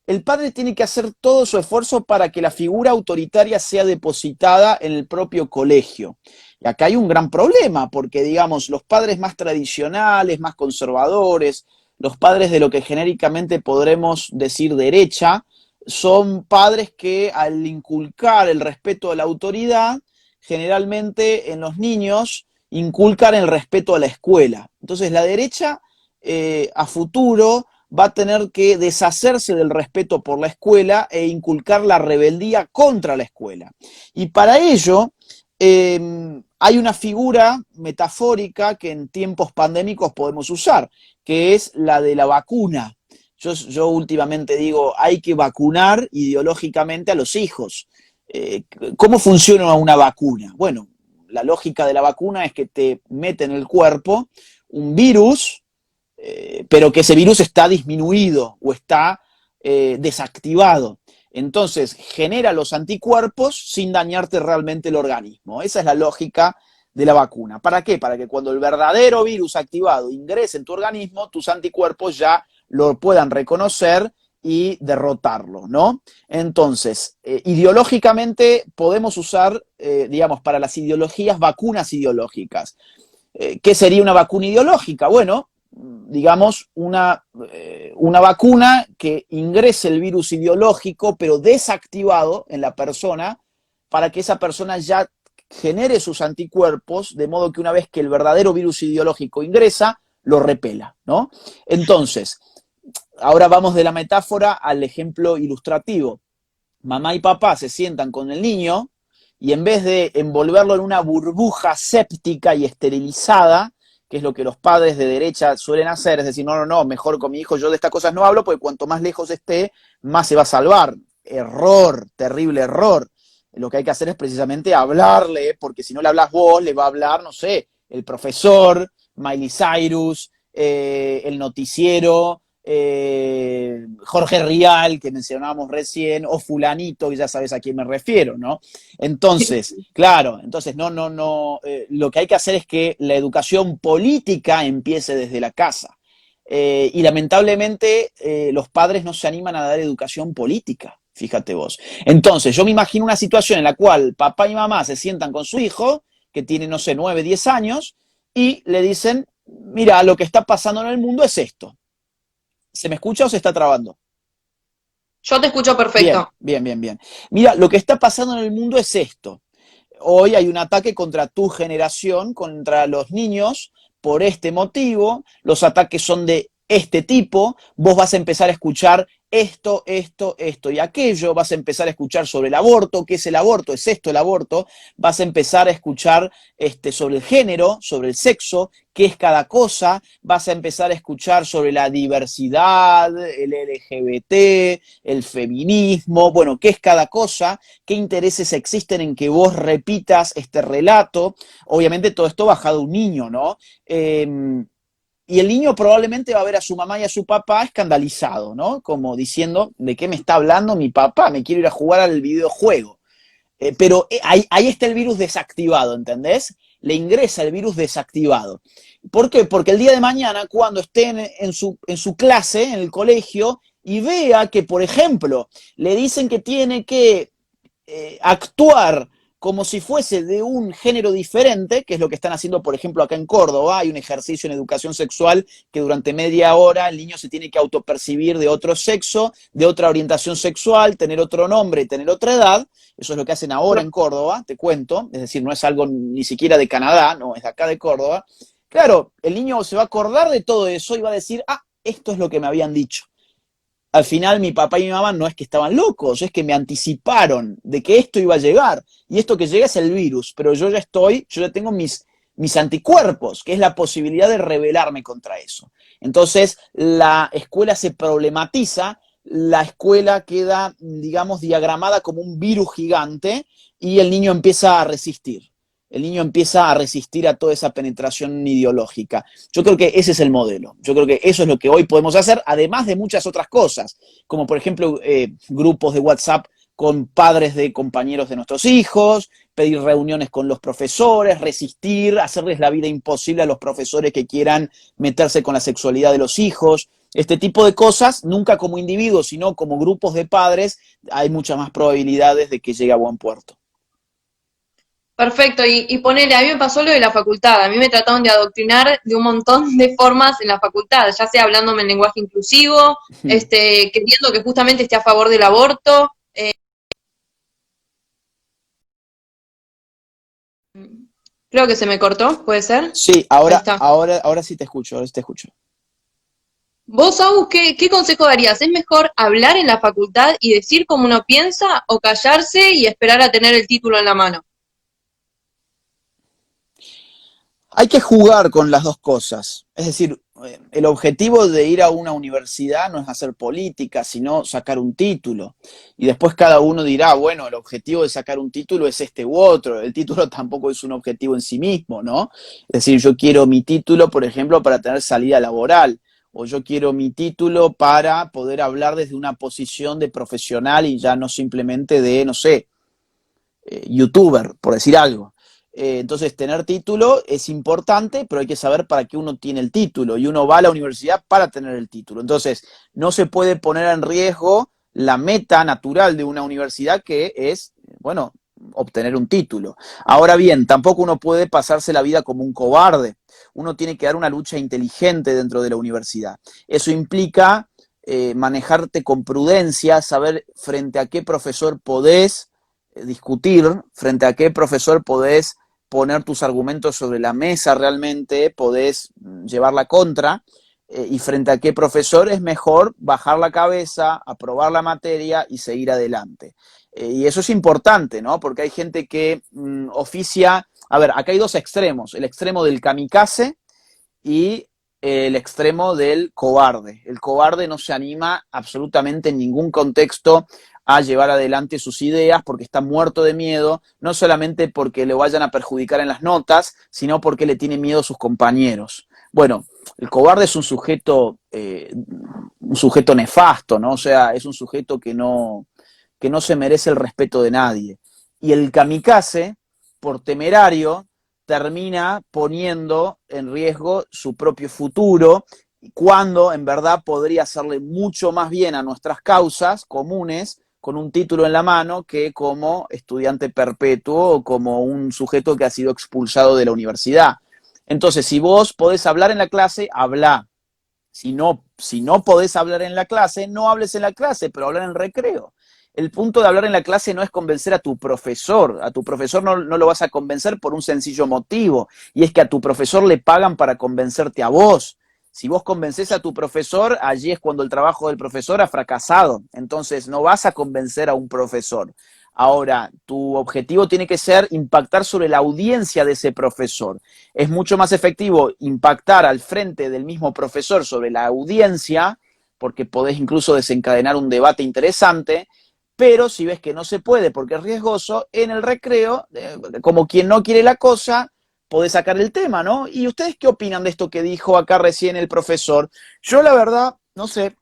El padre tiene que hacer todo su esfuerzo para que la figura autoritaria sea depositada en el propio colegio. Y acá hay un gran problema, porque, digamos, los padres más tradicionales, más conservadores, los padres de lo que genéricamente podremos decir derecha, son padres que al inculcar el respeto a la autoridad, generalmente en los niños inculcan el respeto a la escuela. Entonces la derecha a futuro va a tener que deshacerse del respeto por la escuela e inculcar la rebeldía contra la escuela. Y para ello hay una figura metafórica que en tiempos pandémicos podemos usar, que es la de la vacuna. Yo últimamente digo, hay que vacunar ideológicamente a los hijos. ¿Cómo funciona una vacuna? Bueno, la lógica de la vacuna es que te mete en el cuerpo un virus, pero que ese virus está disminuido o está desactivado. Entonces, genera los anticuerpos sin dañarte realmente el organismo. Esa es la lógica de la vacuna. ¿Para qué? Para que cuando el verdadero virus activado ingrese en tu organismo, tus anticuerpos ya lo puedan reconocer y derrotarlo, ¿no? Entonces, ideológicamente podemos usar, digamos, para las ideologías, vacunas ideológicas. ¿Qué sería una vacuna ideológica? Bueno, digamos, una vacuna que ingrese el virus ideológico, pero desactivado en la persona, para que esa persona ya genere sus anticuerpos, de modo que una vez que el verdadero virus ideológico ingresa, lo repela, ¿no? Entonces, ahora vamos de la metáfora al ejemplo ilustrativo. mamá y papá se sientan con el niño y en vez de envolverlo en una burbuja séptica y esterilizada, que es lo que los padres de derecha suelen hacer, es decir, no, no, no, mejor con mi hijo yo de estas cosas no hablo, porque cuanto más lejos esté, más se va a salvar. Error, terrible error. Lo que hay que hacer es precisamente hablarle, porque si no le hablas vos, le va a hablar, no sé, el profesor, Miley Cyrus, el noticiero, Jorge Rial, que mencionábamos recién, o fulanito, que ya sabes a quién me refiero, ¿no? Entonces, claro, entonces no, lo que hay que hacer es que la educación política empiece desde la casa. Y lamentablemente los padres no se animan a dar educación política, fíjate vos. Entonces, yo me imagino una situación en la cual papá y mamá se sientan con su hijo, que tiene, no sé, 9, 10 años, y le dicen, mira, lo que está pasando en el mundo es esto. ¿Se me escucha o se está trabando? Yo te escucho Bien, perfecto. bien, bien, bien. Mira, lo que está pasando en el mundo es esto. Hoy hay un ataque contra tu generación, contra los niños, por este motivo. Los ataques son de este tipo. Vos vas a empezar a escuchar esto y aquello. Vas a empezar a escuchar sobre el aborto. ¿Qué es el aborto? ¿Es esto el aborto? Vas a empezar a escuchar sobre el género, sobre el sexo, qué es cada cosa. Vas a empezar a escuchar sobre la diversidad, el LGBT, el feminismo, bueno, qué es cada cosa, qué intereses existen en que vos repitas este relato. Obviamente todo esto bajado a un niño, ¿no? Y el niño probablemente va a ver a su mamá y a su papá escandalizado, ¿no? Como diciendo, ¿de qué me está hablando mi papá? Me quiero ir a jugar al videojuego. Pero ahí está el virus desactivado, ¿entendés? Le ingresa el virus desactivado. ¿Por qué? Porque el día de mañana, cuando esté en su clase, en el colegio, y vea que, por ejemplo, le dicen que tiene que actuar como si fuese de un género diferente, que es lo que están haciendo, por ejemplo, acá en Córdoba. Hay un ejercicio en educación sexual que durante media hora el niño se tiene que autopercibir de otro sexo, de otra orientación sexual, tener otro nombre y tener otra edad. Eso es lo que hacen ahora en Córdoba, te cuento. Es decir, no es algo ni siquiera de Canadá, no, es de acá de Córdoba. Claro, el niño se va a acordar de todo eso y va a decir, ah, esto es lo que me habían dicho. Al final mi papá y mi mamá no es que estaban locos, es que me anticiparon de que esto iba a llegar. Y esto que llega es el virus, pero yo ya tengo mis anticuerpos, que es la posibilidad de rebelarme contra eso. Entonces la escuela se problematiza, la escuela queda, digamos, diagramada como un virus gigante y el niño empieza a resistir. El niño empieza a resistir a toda esa penetración ideológica. Yo creo que ese es el modelo. Yo creo que eso es lo que hoy podemos hacer, además de muchas otras cosas, como por ejemplo grupos de WhatsApp con padres de compañeros de nuestros hijos, pedir reuniones con los profesores, resistir, hacerles la vida imposible a los profesores que quieran meterse con la sexualidad de los hijos. Este tipo de cosas, nunca como individuos, sino como grupos de padres, hay muchas más probabilidades de que llegue a buen puerto. Perfecto, y ponele, a mí me pasó lo de la facultad, a mí me trataron de adoctrinar de un montón de formas en la facultad, ya sea hablándome en lenguaje inclusivo, queriendo que justamente esté a favor del aborto. Creo que se me cortó, ¿puede ser? Sí, Ahí ahora, está. ahora, ahora sí te escucho, ahora sí te escucho. Vos, Agus, ¿qué consejo darías? ¿Es mejor hablar en la facultad y decir como uno piensa o callarse y esperar a tener el título en la mano? Hay que jugar con las dos cosas. Es decir, el objetivo de ir a una universidad no es hacer política, sino sacar un título. Y después cada uno dirá, bueno, el objetivo de sacar un título es este u otro. El título tampoco es un objetivo en sí mismo, ¿no? Es decir, yo quiero mi título, por ejemplo, para tener salida laboral. O yo quiero mi título para poder hablar desde una posición de profesional y ya no simplemente de, no sé, youtuber, por decir algo. Entonces, tener título es importante, pero hay que saber para qué uno tiene el título. Y uno va a la universidad para tener el título. Entonces, no se puede poner en riesgo la meta natural de una universidad, que es, bueno, obtener un título. Ahora bien, tampoco uno puede pasarse la vida como un cobarde. Uno tiene que dar una lucha inteligente dentro de la universidad. Eso implica manejarte con prudencia, saber frente a qué profesor podés discutir, frente a qué profesor podés poner tus argumentos sobre la mesa realmente, podés llevar la contra, y frente a qué profesor es mejor bajar la cabeza, aprobar la materia y seguir adelante. Y eso es importante, ¿no? Porque hay gente que oficia, a ver, acá hay dos extremos, el extremo del kamikaze y el extremo del cobarde. El cobarde no se anima absolutamente en ningún contexto a llevar adelante sus ideas porque está muerto de miedo, no solamente porque le vayan a perjudicar en las notas, sino porque le tiene miedo a sus compañeros. Bueno, el cobarde es un sujeto nefasto, ¿no? O sea, es un sujeto que no se merece el respeto de nadie. Y el kamikaze, por temerario, termina poniendo en riesgo su propio futuro, cuando en verdad podría hacerle mucho más bien a nuestras causas comunes con un título en la mano que como estudiante perpetuo o como un sujeto que ha sido expulsado de la universidad. Entonces, si vos podés hablar en la clase, habla. Si no podés hablar en la clase, no hables en la clase, pero hablar en el recreo. El punto de hablar en la clase no es convencer a tu profesor. A tu profesor no lo vas a convencer por un sencillo motivo, y es que a tu profesor le pagan para convencerte a vos. Si vos convences a tu profesor, allí es cuando el trabajo del profesor ha fracasado. Entonces no vas a convencer a un profesor. Ahora, tu objetivo tiene que ser impactar sobre la audiencia de ese profesor. Es mucho más efectivo impactar al frente del mismo profesor sobre la audiencia, porque podés incluso desencadenar un debate interesante, pero si ves que no se puede porque es riesgoso, en el recreo, como quien no quiere la cosa, podés sacar el tema, ¿no? ¿Y ustedes qué opinan de esto que dijo acá recién el profesor? Yo la verdad, no sé,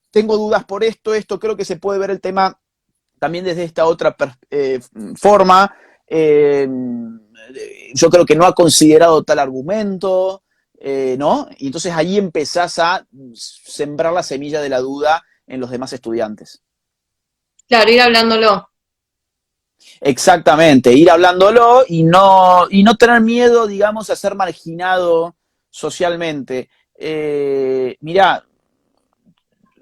tengo dudas por esto, creo que se puede ver el tema también desde esta otra forma. Eh, yo creo que no ha considerado tal argumento, ¿no? Y entonces ahí empezás a sembrar la semilla de la duda en los demás estudiantes. Claro, ir hablándolo. Exactamente, ir hablándolo y no tener miedo, digamos, a ser marginado socialmente. Mirá,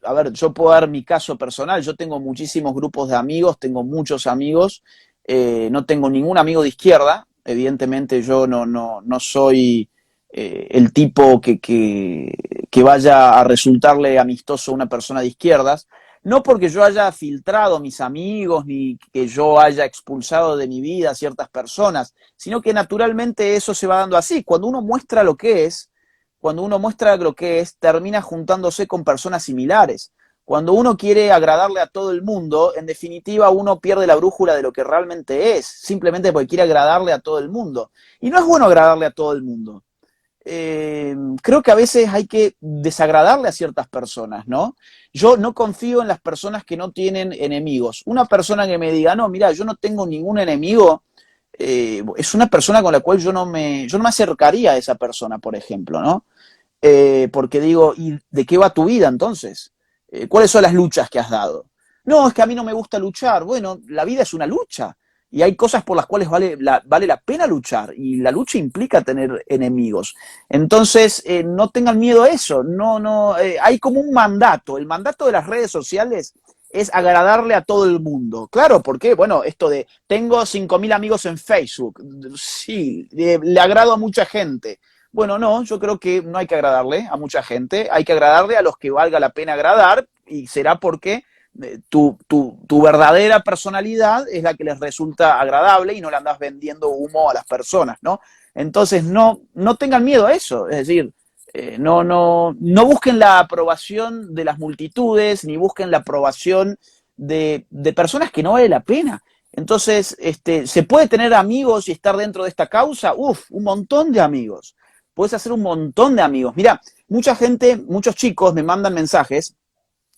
a ver, yo puedo dar mi caso personal, yo tengo muchísimos grupos de amigos, tengo muchos amigos, no tengo ningún amigo de izquierda, evidentemente yo no soy el tipo que vaya a resultarle amistoso a una persona de izquierdas, no porque yo haya filtrado a mis amigos, ni que yo haya expulsado de mi vida a ciertas personas, sino que naturalmente eso se va dando así. Cuando uno muestra lo que es, termina juntándose con personas similares. Cuando uno quiere agradarle a todo el mundo, en definitiva uno pierde la brújula de lo que realmente es, simplemente porque quiere agradarle a todo el mundo. Y no es bueno agradarle a todo el mundo. Creo que a veces hay que desagradarle a ciertas personas, ¿no? Yo no confío en las personas que no tienen enemigos. Una persona que me diga, no, mira, yo no tengo ningún enemigo, es una persona con la cual yo no me acercaría a esa persona, por ejemplo, ¿no? Porque digo, ¿y de qué va tu vida entonces? ¿Cuáles son las luchas que has dado? No, es que a mí no me gusta luchar. Bueno, la vida es una lucha y hay cosas por las cuales vale la pena luchar y la lucha implica tener enemigos. Entonces, no tengan miedo a eso. Hay como un mandato. El mandato de las redes sociales es agradarle a todo el mundo. Claro, porque, bueno, esto de tengo 5.000 amigos en Facebook, sí, le agrado a mucha gente. Bueno, no, yo creo que no hay que agradarle a mucha gente, hay que agradarle a los que valga la pena agradar, y será porque tu verdadera personalidad es la que les resulta agradable y no le andas vendiendo humo a las personas, ¿no? Entonces, no tengan miedo a eso, es decir, no busquen la aprobación de las multitudes, ni busquen la aprobación de personas que no vale la pena. Entonces, ¿se puede tener amigos y estar dentro de esta causa? Uf, un montón de amigos. Puedes hacer un montón de amigos. Mira, mucha gente, muchos chicos me mandan mensajes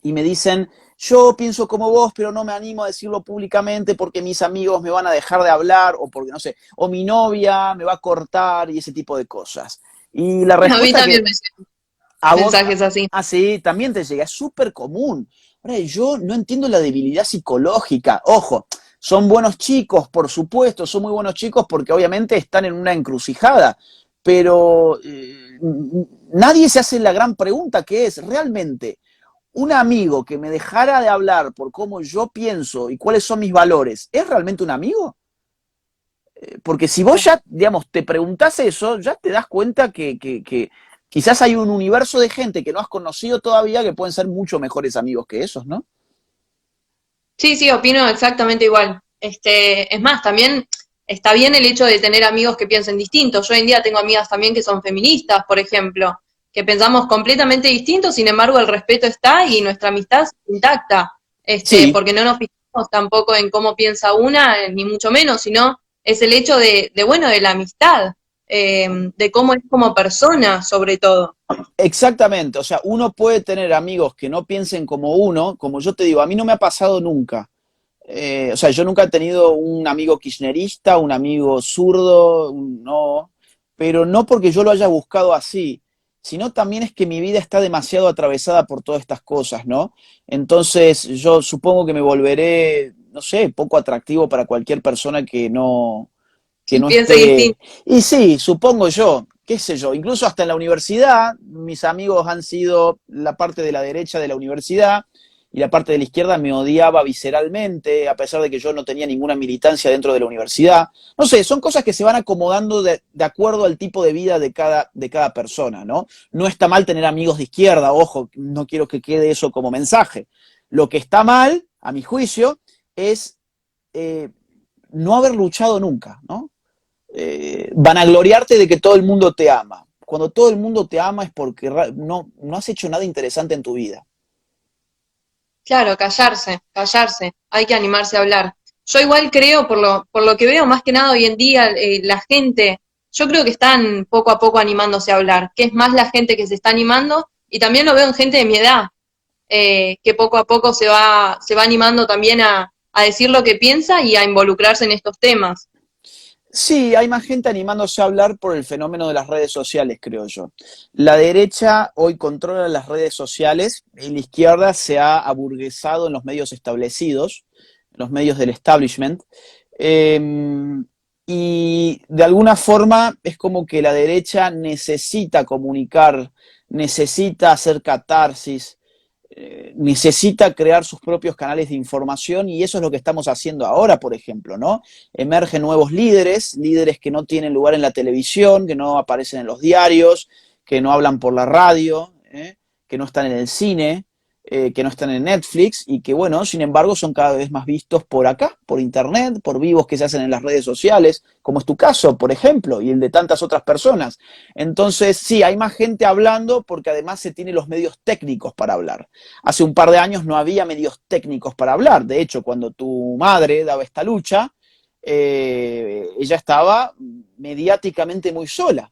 y me dicen, yo pienso como vos, pero no me animo a decirlo públicamente porque mis amigos me van a dejar de hablar o porque, no sé, o mi novia me va a cortar y ese tipo de cosas. Y la A mí respuesta también que me llegan a vos, mensajes así. así, también te llega, es súper común. Ahora, yo no entiendo la debilidad psicológica. Ojo, son buenos chicos, por supuesto, son muy buenos chicos porque obviamente están en una encrucijada, pero nadie se hace la gran pregunta que es, ¿realmente un amigo que me dejara de hablar por cómo yo pienso y cuáles son mis valores, es realmente un amigo? Porque si vos ya, digamos, te preguntás eso, ya te das cuenta quizás hay un universo de gente que no has conocido todavía que pueden ser mucho mejores amigos que esos, ¿no? Sí, sí, opino exactamente igual. Es más, también está bien el hecho de tener amigos que piensen distintos. Yo hoy en día tengo amigas también que son feministas, por ejemplo, que pensamos completamente distintos, sin embargo el respeto está y nuestra amistad es intacta. Sí, Porque no nos fijamos tampoco en cómo piensa una, ni mucho menos, sino es el hecho bueno, de la amistad, de cómo es como persona, sobre todo. exactamente. O sea, uno puede tener amigos que no piensen como uno, como yo te digo, a mí no me ha pasado nunca. O sea, yo nunca he tenido un amigo kirchnerista, un amigo zurdo, no, pero no porque yo lo haya buscado así, sino también es que mi vida está demasiado atravesada por todas estas cosas, ¿no? Entonces yo supongo que me volveré, no sé, poco atractivo para cualquier persona que no Piense esté. distinto. Y sí, supongo yo, qué sé yo, incluso hasta en la universidad, mis amigos han sido la parte de la derecha de la universidad y la parte de la izquierda me odiaba visceralmente, a pesar de que yo no tenía ninguna militancia dentro de la universidad. No sé, son cosas que se van acomodando de acuerdo al tipo de vida de cada persona, ¿no? No está mal tener amigos de izquierda, ojo, no quiero que quede eso como mensaje. Lo que está mal, a mi juicio, es eh, no haber luchado nunca, ¿no? Vanagloriarte de que todo el mundo te ama. Cuando todo el mundo te ama es porque no has hecho nada interesante en tu vida. Claro, callarse, callarse, hay que animarse a hablar. Yo igual creo, por lo que veo más que nada hoy en día, la gente, yo creo que están poco a poco animándose a hablar, que es más la gente que se está animando, y también lo veo en gente de mi edad, que poco a poco se va animando también a decir lo que piensa y a involucrarse en estos temas. Sí, hay más gente animándose a hablar por el fenómeno de las redes sociales, creo yo. La derecha hoy controla las redes sociales y la izquierda se ha aburguesado en los medios establecidos, en los medios del establishment. Eh, y de alguna forma es como que la derecha necesita comunicar, necesita hacer catarsis, necesita crear sus propios canales de información y eso es lo que estamos haciendo ahora, por ejemplo, ¿no? Emergen nuevos líderes, líderes que no tienen lugar en la televisión, que no aparecen en los diarios, que no hablan por la radio, que no están en el cine, que no están en Netflix y que, bueno, sin embargo, son cada vez más vistos por acá, por internet, por vivos que se hacen en las redes sociales, como es tu caso, por ejemplo, y el de tantas otras personas. Entonces, sí, hay más gente hablando porque además se tiene los medios técnicos para hablar. Hace un par de años no había medios técnicos para hablar. De hecho, cuando tu madre daba esta lucha, ella estaba mediáticamente muy sola.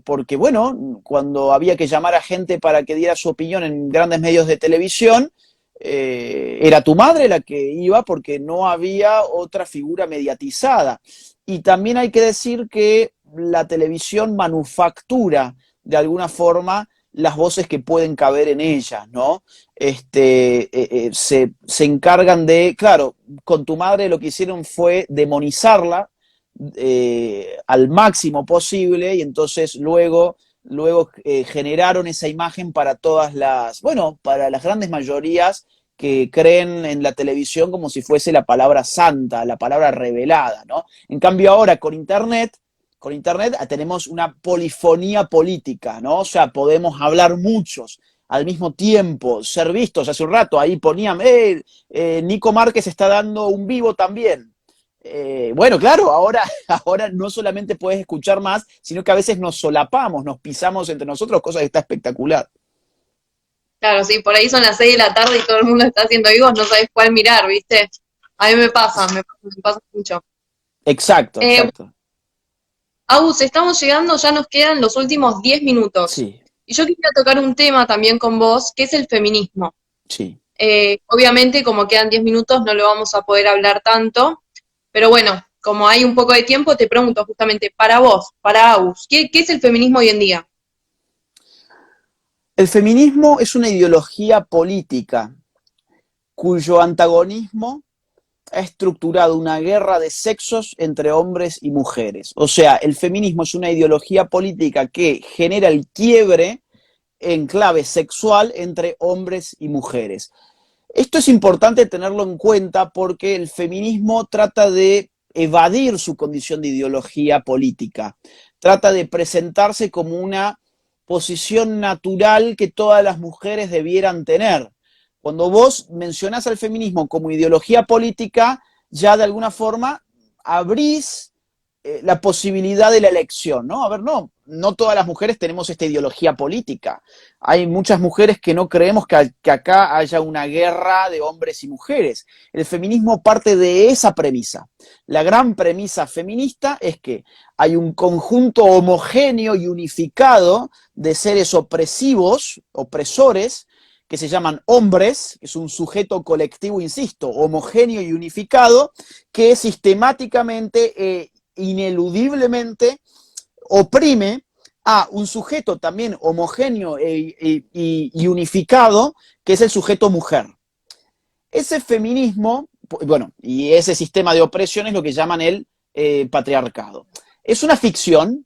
Porque, bueno, cuando había que llamar a gente para que diera su opinión en grandes medios de televisión, era tu madre la que iba porque no había otra figura mediatizada. Y también hay que decir que la televisión manufactura de alguna forma las voces que pueden caber en ella, ¿no? Se encargan de, claro, con tu madre lo que hicieron fue demonizarla al máximo posible y entonces luego generaron esa imagen para todas las, bueno, para las grandes mayorías que creen en la televisión como si fuese la palabra santa, la palabra revelada, ¿no? En cambio ahora con Internet tenemos una polifonía política, ¿no? O sea, podemos hablar muchos al mismo tiempo, ser vistos. Hace un rato ahí ponían, Nico Márquez está dando un vivo también. Bueno, claro, ahora no solamente puedes escuchar más, sino que a veces nos solapamos, nos pisamos entre nosotros, cosa que está espectacular. Claro, sí, por ahí son las 6 de la tarde y todo el mundo está haciendo vivos, no sabes cuál mirar, ¿viste? A mí me pasa mucho. Exacto, Eh, exacto. Agus, estamos llegando, ya nos quedan los últimos 10 minutos. Sí, Y yo quería tocar un tema también con vos, que es el feminismo. sí. Obviamente, como quedan 10 minutos, no lo vamos a poder hablar tanto, pero bueno, como hay un poco de tiempo, te pregunto justamente, para vos, para Agus, ¿qué es el feminismo hoy en día? El feminismo es una ideología política cuyo antagonismo ha estructurado una guerra de sexos entre hombres y mujeres. O sea, el feminismo es una ideología política que genera el quiebre en clave sexual entre hombres y mujeres. Esto es importante tenerlo en cuenta porque el feminismo trata de evadir su condición de ideología política, trata de presentarse como una posición natural que todas las mujeres debieran tener. Cuando vos mencionás al feminismo como ideología política, ya de alguna forma abrís la posibilidad de la elección, ¿no? A ver, no todas las mujeres tenemos esta ideología política. Hay muchas mujeres que no creemos que acá haya una guerra de hombres y mujeres. El feminismo parte de esa premisa. La gran premisa feminista es que hay un conjunto homogéneo y unificado de seres opresivos, opresores, que se llaman hombres, que es un sujeto colectivo, insisto, homogéneo y unificado, que sistemáticamente, ineludiblemente, oprime a un sujeto también homogéneo y unificado, que es el sujeto mujer. Ese feminismo, bueno, y ese sistema de opresión es lo que llaman el patriarcado. Es una ficción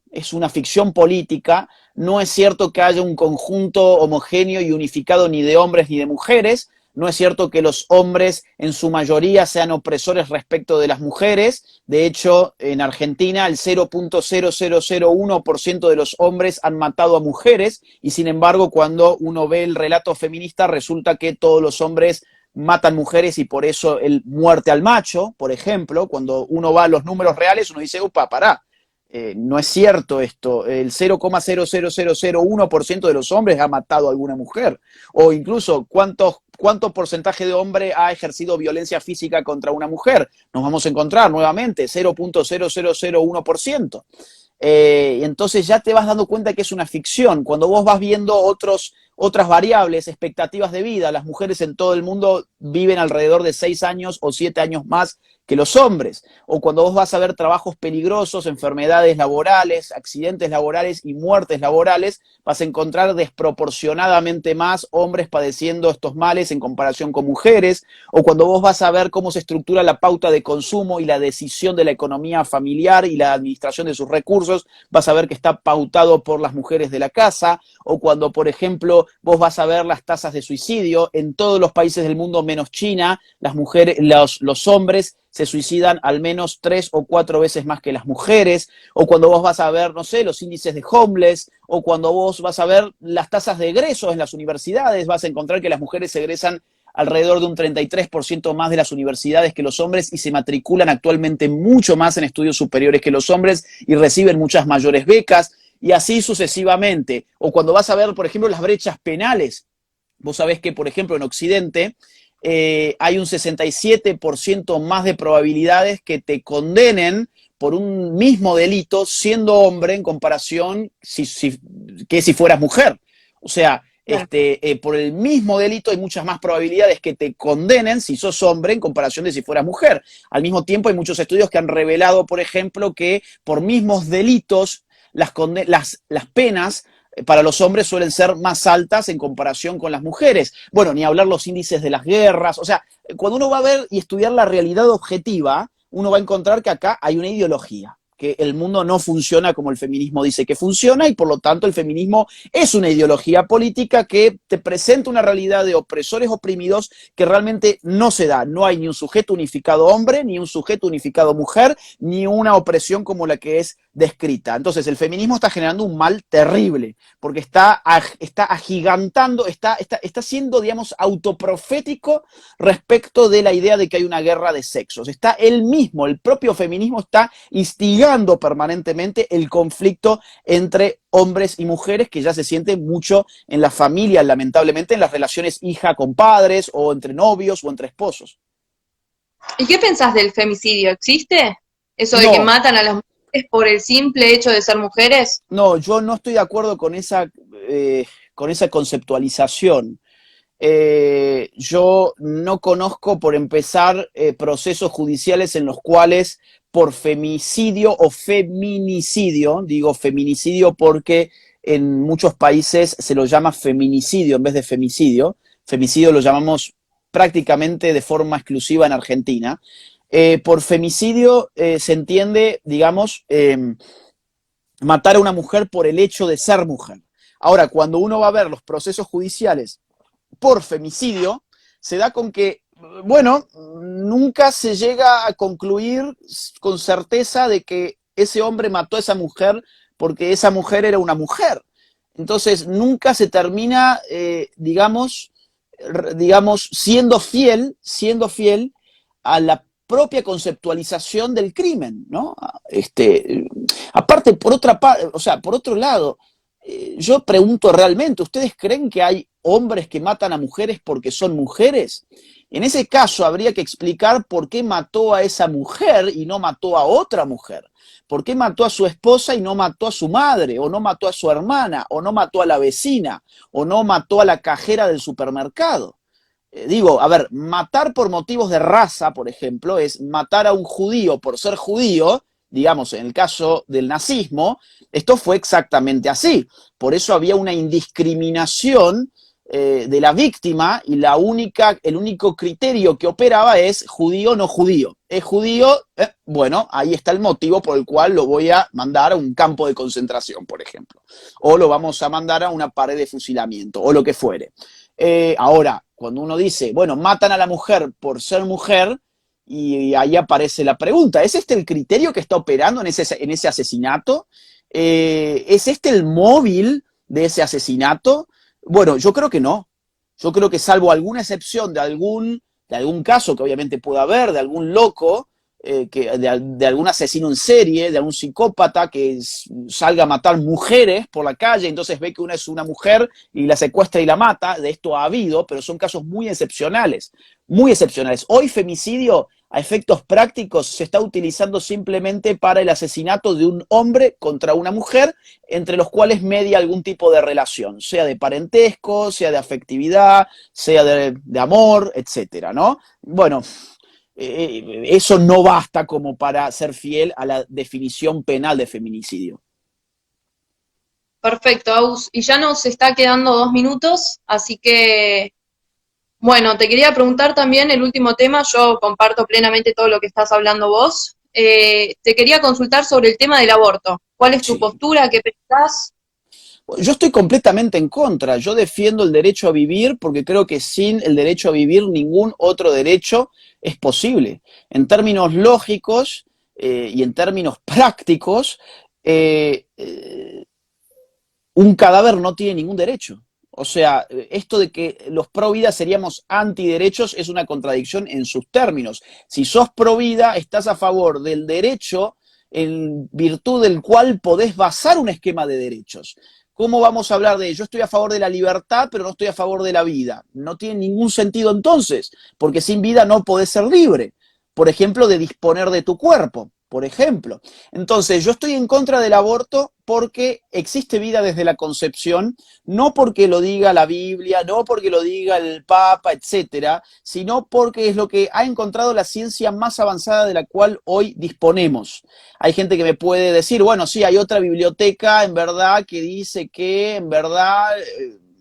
política, no es cierto que haya un conjunto homogéneo y unificado ni de hombres ni de mujeres, no es cierto que los hombres en su mayoría sean opresores respecto de las mujeres, de hecho en Argentina el 0.0001% de los hombres han matado a mujeres y sin embargo cuando uno ve el relato feminista resulta que todos los hombres matan mujeres y por eso el muerte al macho, por ejemplo, cuando uno va a los números reales uno dice, upa, pará. No es cierto esto, el 0,00001% de los hombres ha matado a alguna mujer, o incluso cuánto porcentaje de hombre ha ejercido violencia física contra una mujer. Nos vamos a encontrar nuevamente 0,0001%. Entonces ya te vas dando cuenta que es una ficción. Cuando vos vas viendo otras variables, expectativas de vida, las mujeres en todo el mundo viven alrededor de 6 años o 7 años más que los hombres, o cuando vos vas a ver trabajos peligrosos, enfermedades laborales, accidentes laborales y muertes laborales, vas a encontrar desproporcionadamente más hombres padeciendo estos males en comparación con mujeres, o cuando vos vas a ver cómo se estructura la pauta de consumo y la decisión de la economía familiar y la administración de sus recursos, vas a ver que está pautado por las mujeres de la casa, o cuando, por ejemplo, vos vas a ver las tasas de suicidio en todos los países del mundo menos China, las mujeres, los hombres se suicidan al menos 3 o 4 veces más que las mujeres, o cuando vos vas a ver, no sé, los índices de homeless, o cuando vos vas a ver las tasas de egresos en las universidades, vas a encontrar que las mujeres egresan alrededor de un 33% más de las universidades que los hombres y se matriculan actualmente mucho más en estudios superiores que los hombres y reciben muchas mayores becas, y así sucesivamente. O cuando vas a ver, por ejemplo, las brechas penales, vos sabés que, por ejemplo, en Occidente, hay un 67% más de probabilidades que te condenen por un mismo delito siendo hombre en comparación que si fueras mujer. O sea, por el mismo delito hay muchas más probabilidades que te condenen si sos hombre en comparación de si fueras mujer. Al mismo tiempo hay muchos estudios que han revelado, por ejemplo, que por mismos delitos las penas para los hombres suelen ser más altas en comparación con las mujeres. Bueno, ni hablar los índices de las guerras. O sea, cuando uno va a ver y estudiar la realidad objetiva, uno va a encontrar que acá hay una ideología, que el mundo no funciona como el feminismo dice que funciona y por lo tanto el feminismo es una ideología política que te presenta una realidad de opresores oprimidos que realmente no se da. No hay ni un sujeto unificado hombre, ni un sujeto unificado mujer, ni una opresión como la que es descrita. Entonces el feminismo está generando un mal terrible porque está agigantando, está siendo, digamos, autoprofético respecto de la idea de que hay una guerra de sexos. Está él mismo, el propio feminismo está instigando permanentemente el conflicto entre hombres y mujeres que ya se siente mucho en la familia, lamentablemente en las relaciones hija con padres o entre novios o entre esposos. ¿Y qué pensás del femicidio? ¿Existe? ¿Eso de que No, matan a las mujeres por el simple hecho de ser mujeres? no, yo no estoy de acuerdo con esa conceptualización. Yo no conozco, por empezar, procesos judiciales en los cuales por femicidio o feminicidio, digo feminicidio porque en muchos países se lo llama feminicidio en vez de femicidio lo llamamos prácticamente de forma exclusiva en Argentina. Por femicidio se entiende, digamos, matar a una mujer por el hecho de ser mujer. Ahora, cuando uno va a ver los procesos judiciales por femicidio, se da con que, bueno, nunca se llega a concluir con certeza de que ese hombre mató a esa mujer porque esa mujer era una mujer. Entonces, nunca se termina, digamos, siendo fiel a la propia conceptualización del crimen, ¿no? Aparte, por otra parte, o sea, por otro lado, yo pregunto realmente, ¿ustedes creen que hay hombres que matan a mujeres porque son mujeres? En ese caso habría que explicar por qué mató a esa mujer y no mató a otra mujer. ¿Por qué mató a su esposa y no mató a su madre? ¿O no mató a su hermana? ¿O no mató a la vecina? ¿O no mató a la cajera del supermercado? Digo, a ver, matar por motivos de raza, por ejemplo, es matar a un judío por ser judío, digamos, en el caso del nazismo, esto fue exactamente así. Por eso había una indiscriminación de la víctima y el único criterio que operaba es judío o no judío. ¿Es judío? Bueno, ahí está el motivo por el cual lo voy a mandar a un campo de concentración, por ejemplo. O lo vamos a mandar a una pared de fusilamiento, o lo que fuere. Ahora, cuando uno dice, bueno, matan a la mujer por ser mujer, y ahí aparece la pregunta, ¿es este el criterio que está operando en ese asesinato? ¿Es este el móvil de ese asesinato? Bueno, yo creo que no. Yo creo que salvo alguna excepción de algún caso que obviamente pueda haber, de algún loco, de algún asesino en serie, de algún psicópata que salga a matar mujeres por la calle, entonces ve que una es una mujer y la secuestra y la mata, de esto ha habido, pero son casos muy excepcionales, muy excepcionales. Hoy femicidio a efectos prácticos se está utilizando simplemente para el asesinato de un hombre contra una mujer, entre los cuales media algún tipo de relación, sea de parentesco, sea de afectividad, sea de amor, etcétera, ¿no? Bueno, eso no basta como para ser fiel a la definición penal de feminicidio. Perfecto, Aus. Y ya nos está quedando 2 minutos, así que, bueno, te quería preguntar también el último tema. Yo comparto plenamente todo lo que estás hablando vos. Te quería consultar sobre el tema del aborto. ¿Cuál es tu Sí. postura? ¿Qué pensás? Yo estoy completamente en contra. Yo defiendo el derecho a vivir porque creo que sin el derecho a vivir ningún otro derecho es posible. En términos lógicos y en términos prácticos, eh, eh, un cadáver no tiene ningún derecho. O sea, esto de que los pro vida seríamos antiderechos es una contradicción en sus términos. Si sos pro vida, estás a favor del derecho en virtud del cual podés basar un esquema de derechos. ¿Cómo vamos a hablar de yo estoy a favor de la libertad, pero no estoy a favor de la vida? No tiene ningún sentido entonces, porque sin vida no podés ser libre. Por ejemplo, de disponer de tu cuerpo, por ejemplo. Entonces, yo estoy en contra del aborto porque existe vida desde la concepción, no porque lo diga la Biblia, no porque lo diga el Papa, etcétera, sino porque es lo que ha encontrado la ciencia más avanzada de la cual hoy disponemos. Hay gente que me puede decir, bueno, sí, hay otra biblioteca en verdad que dice que en verdad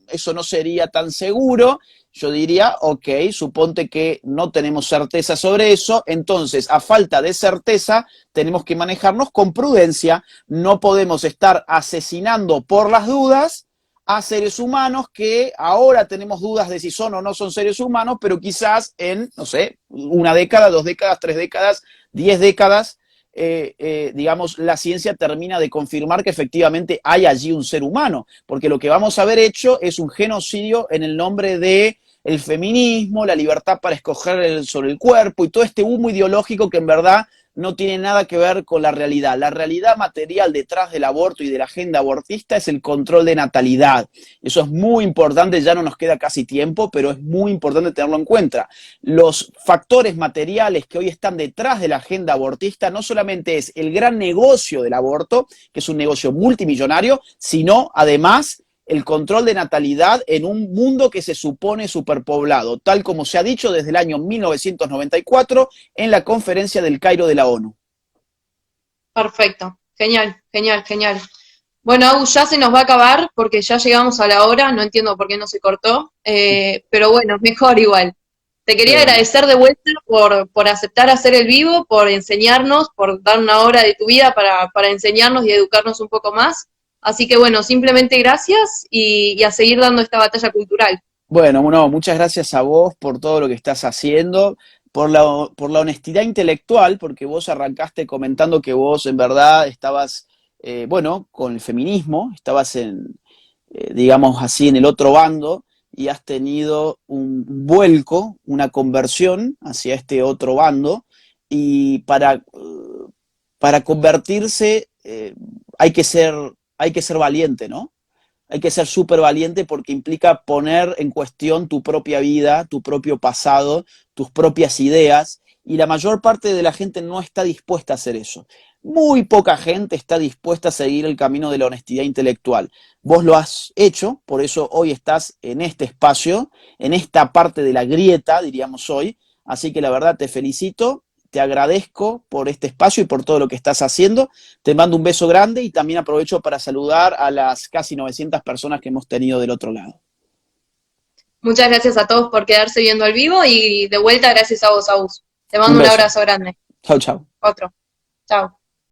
eso no sería tan seguro. Yo diría, ok, suponte que no tenemos certeza sobre eso, entonces a falta de certeza tenemos que manejarnos con prudencia, no podemos estar asesinando por las dudas a seres humanos que ahora tenemos dudas de si son o no son seres humanos, pero quizás en, no sé, una década, 2 décadas, 3 décadas, 10 décadas, digamos, la ciencia termina de confirmar que efectivamente hay allí un ser humano, porque lo que vamos a haber hecho es un genocidio en el nombre de el feminismo, la libertad para escoger sobre el cuerpo y todo este humo ideológico que en verdad no tiene nada que ver con la realidad. La realidad material detrás del aborto y de la agenda abortista es el control de natalidad. Eso es muy importante, ya no nos queda casi tiempo, pero es muy importante tenerlo en cuenta. Los factores materiales que hoy están detrás de la agenda abortista no solamente es el gran negocio del aborto, que es un negocio multimillonario, sino además el control de natalidad en un mundo que se supone superpoblado, tal como se ha dicho desde el año 1994 en la conferencia del Cairo de la ONU. Perfecto. Genial, genial, genial. Bueno, Agus, ya se nos va a acabar porque ya llegamos a la hora, no entiendo por qué no se cortó, pero bueno, mejor igual. Te quería Bueno, agradecer de vuelta por aceptar hacer el vivo, por enseñarnos, por dar una hora de tu vida para enseñarnos y educarnos un poco más. Así que bueno, simplemente gracias y a seguir dando esta batalla cultural. bueno, no, muchas gracias a vos por todo lo que estás haciendo, por la honestidad intelectual, porque vos arrancaste comentando que vos en verdad estabas, bueno, con el feminismo, estabas digamos así, en el otro bando y has tenido un vuelco, una conversión hacia este otro bando y para convertirse hay que ser valiente, ¿no? Hay que ser súper valiente porque implica poner en cuestión tu propia vida, tu propio pasado, tus propias ideas, y la mayor parte de la gente no está dispuesta a hacer eso. Muy poca gente está dispuesta a seguir el camino de la honestidad intelectual. Vos lo has hecho, por eso hoy estás en este espacio, en esta parte de la grieta, diríamos hoy, así que la verdad te felicito, te agradezco por este espacio y por todo lo que estás haciendo. Te mando un beso grande y también aprovecho para saludar a las casi 900 personas que hemos tenido del otro lado. Muchas gracias a todos por quedarse viendo al vivo y de vuelta gracias a vos, Agus. Te Un mando un beso. abrazo grande. Chau, chau. Otro. Chao.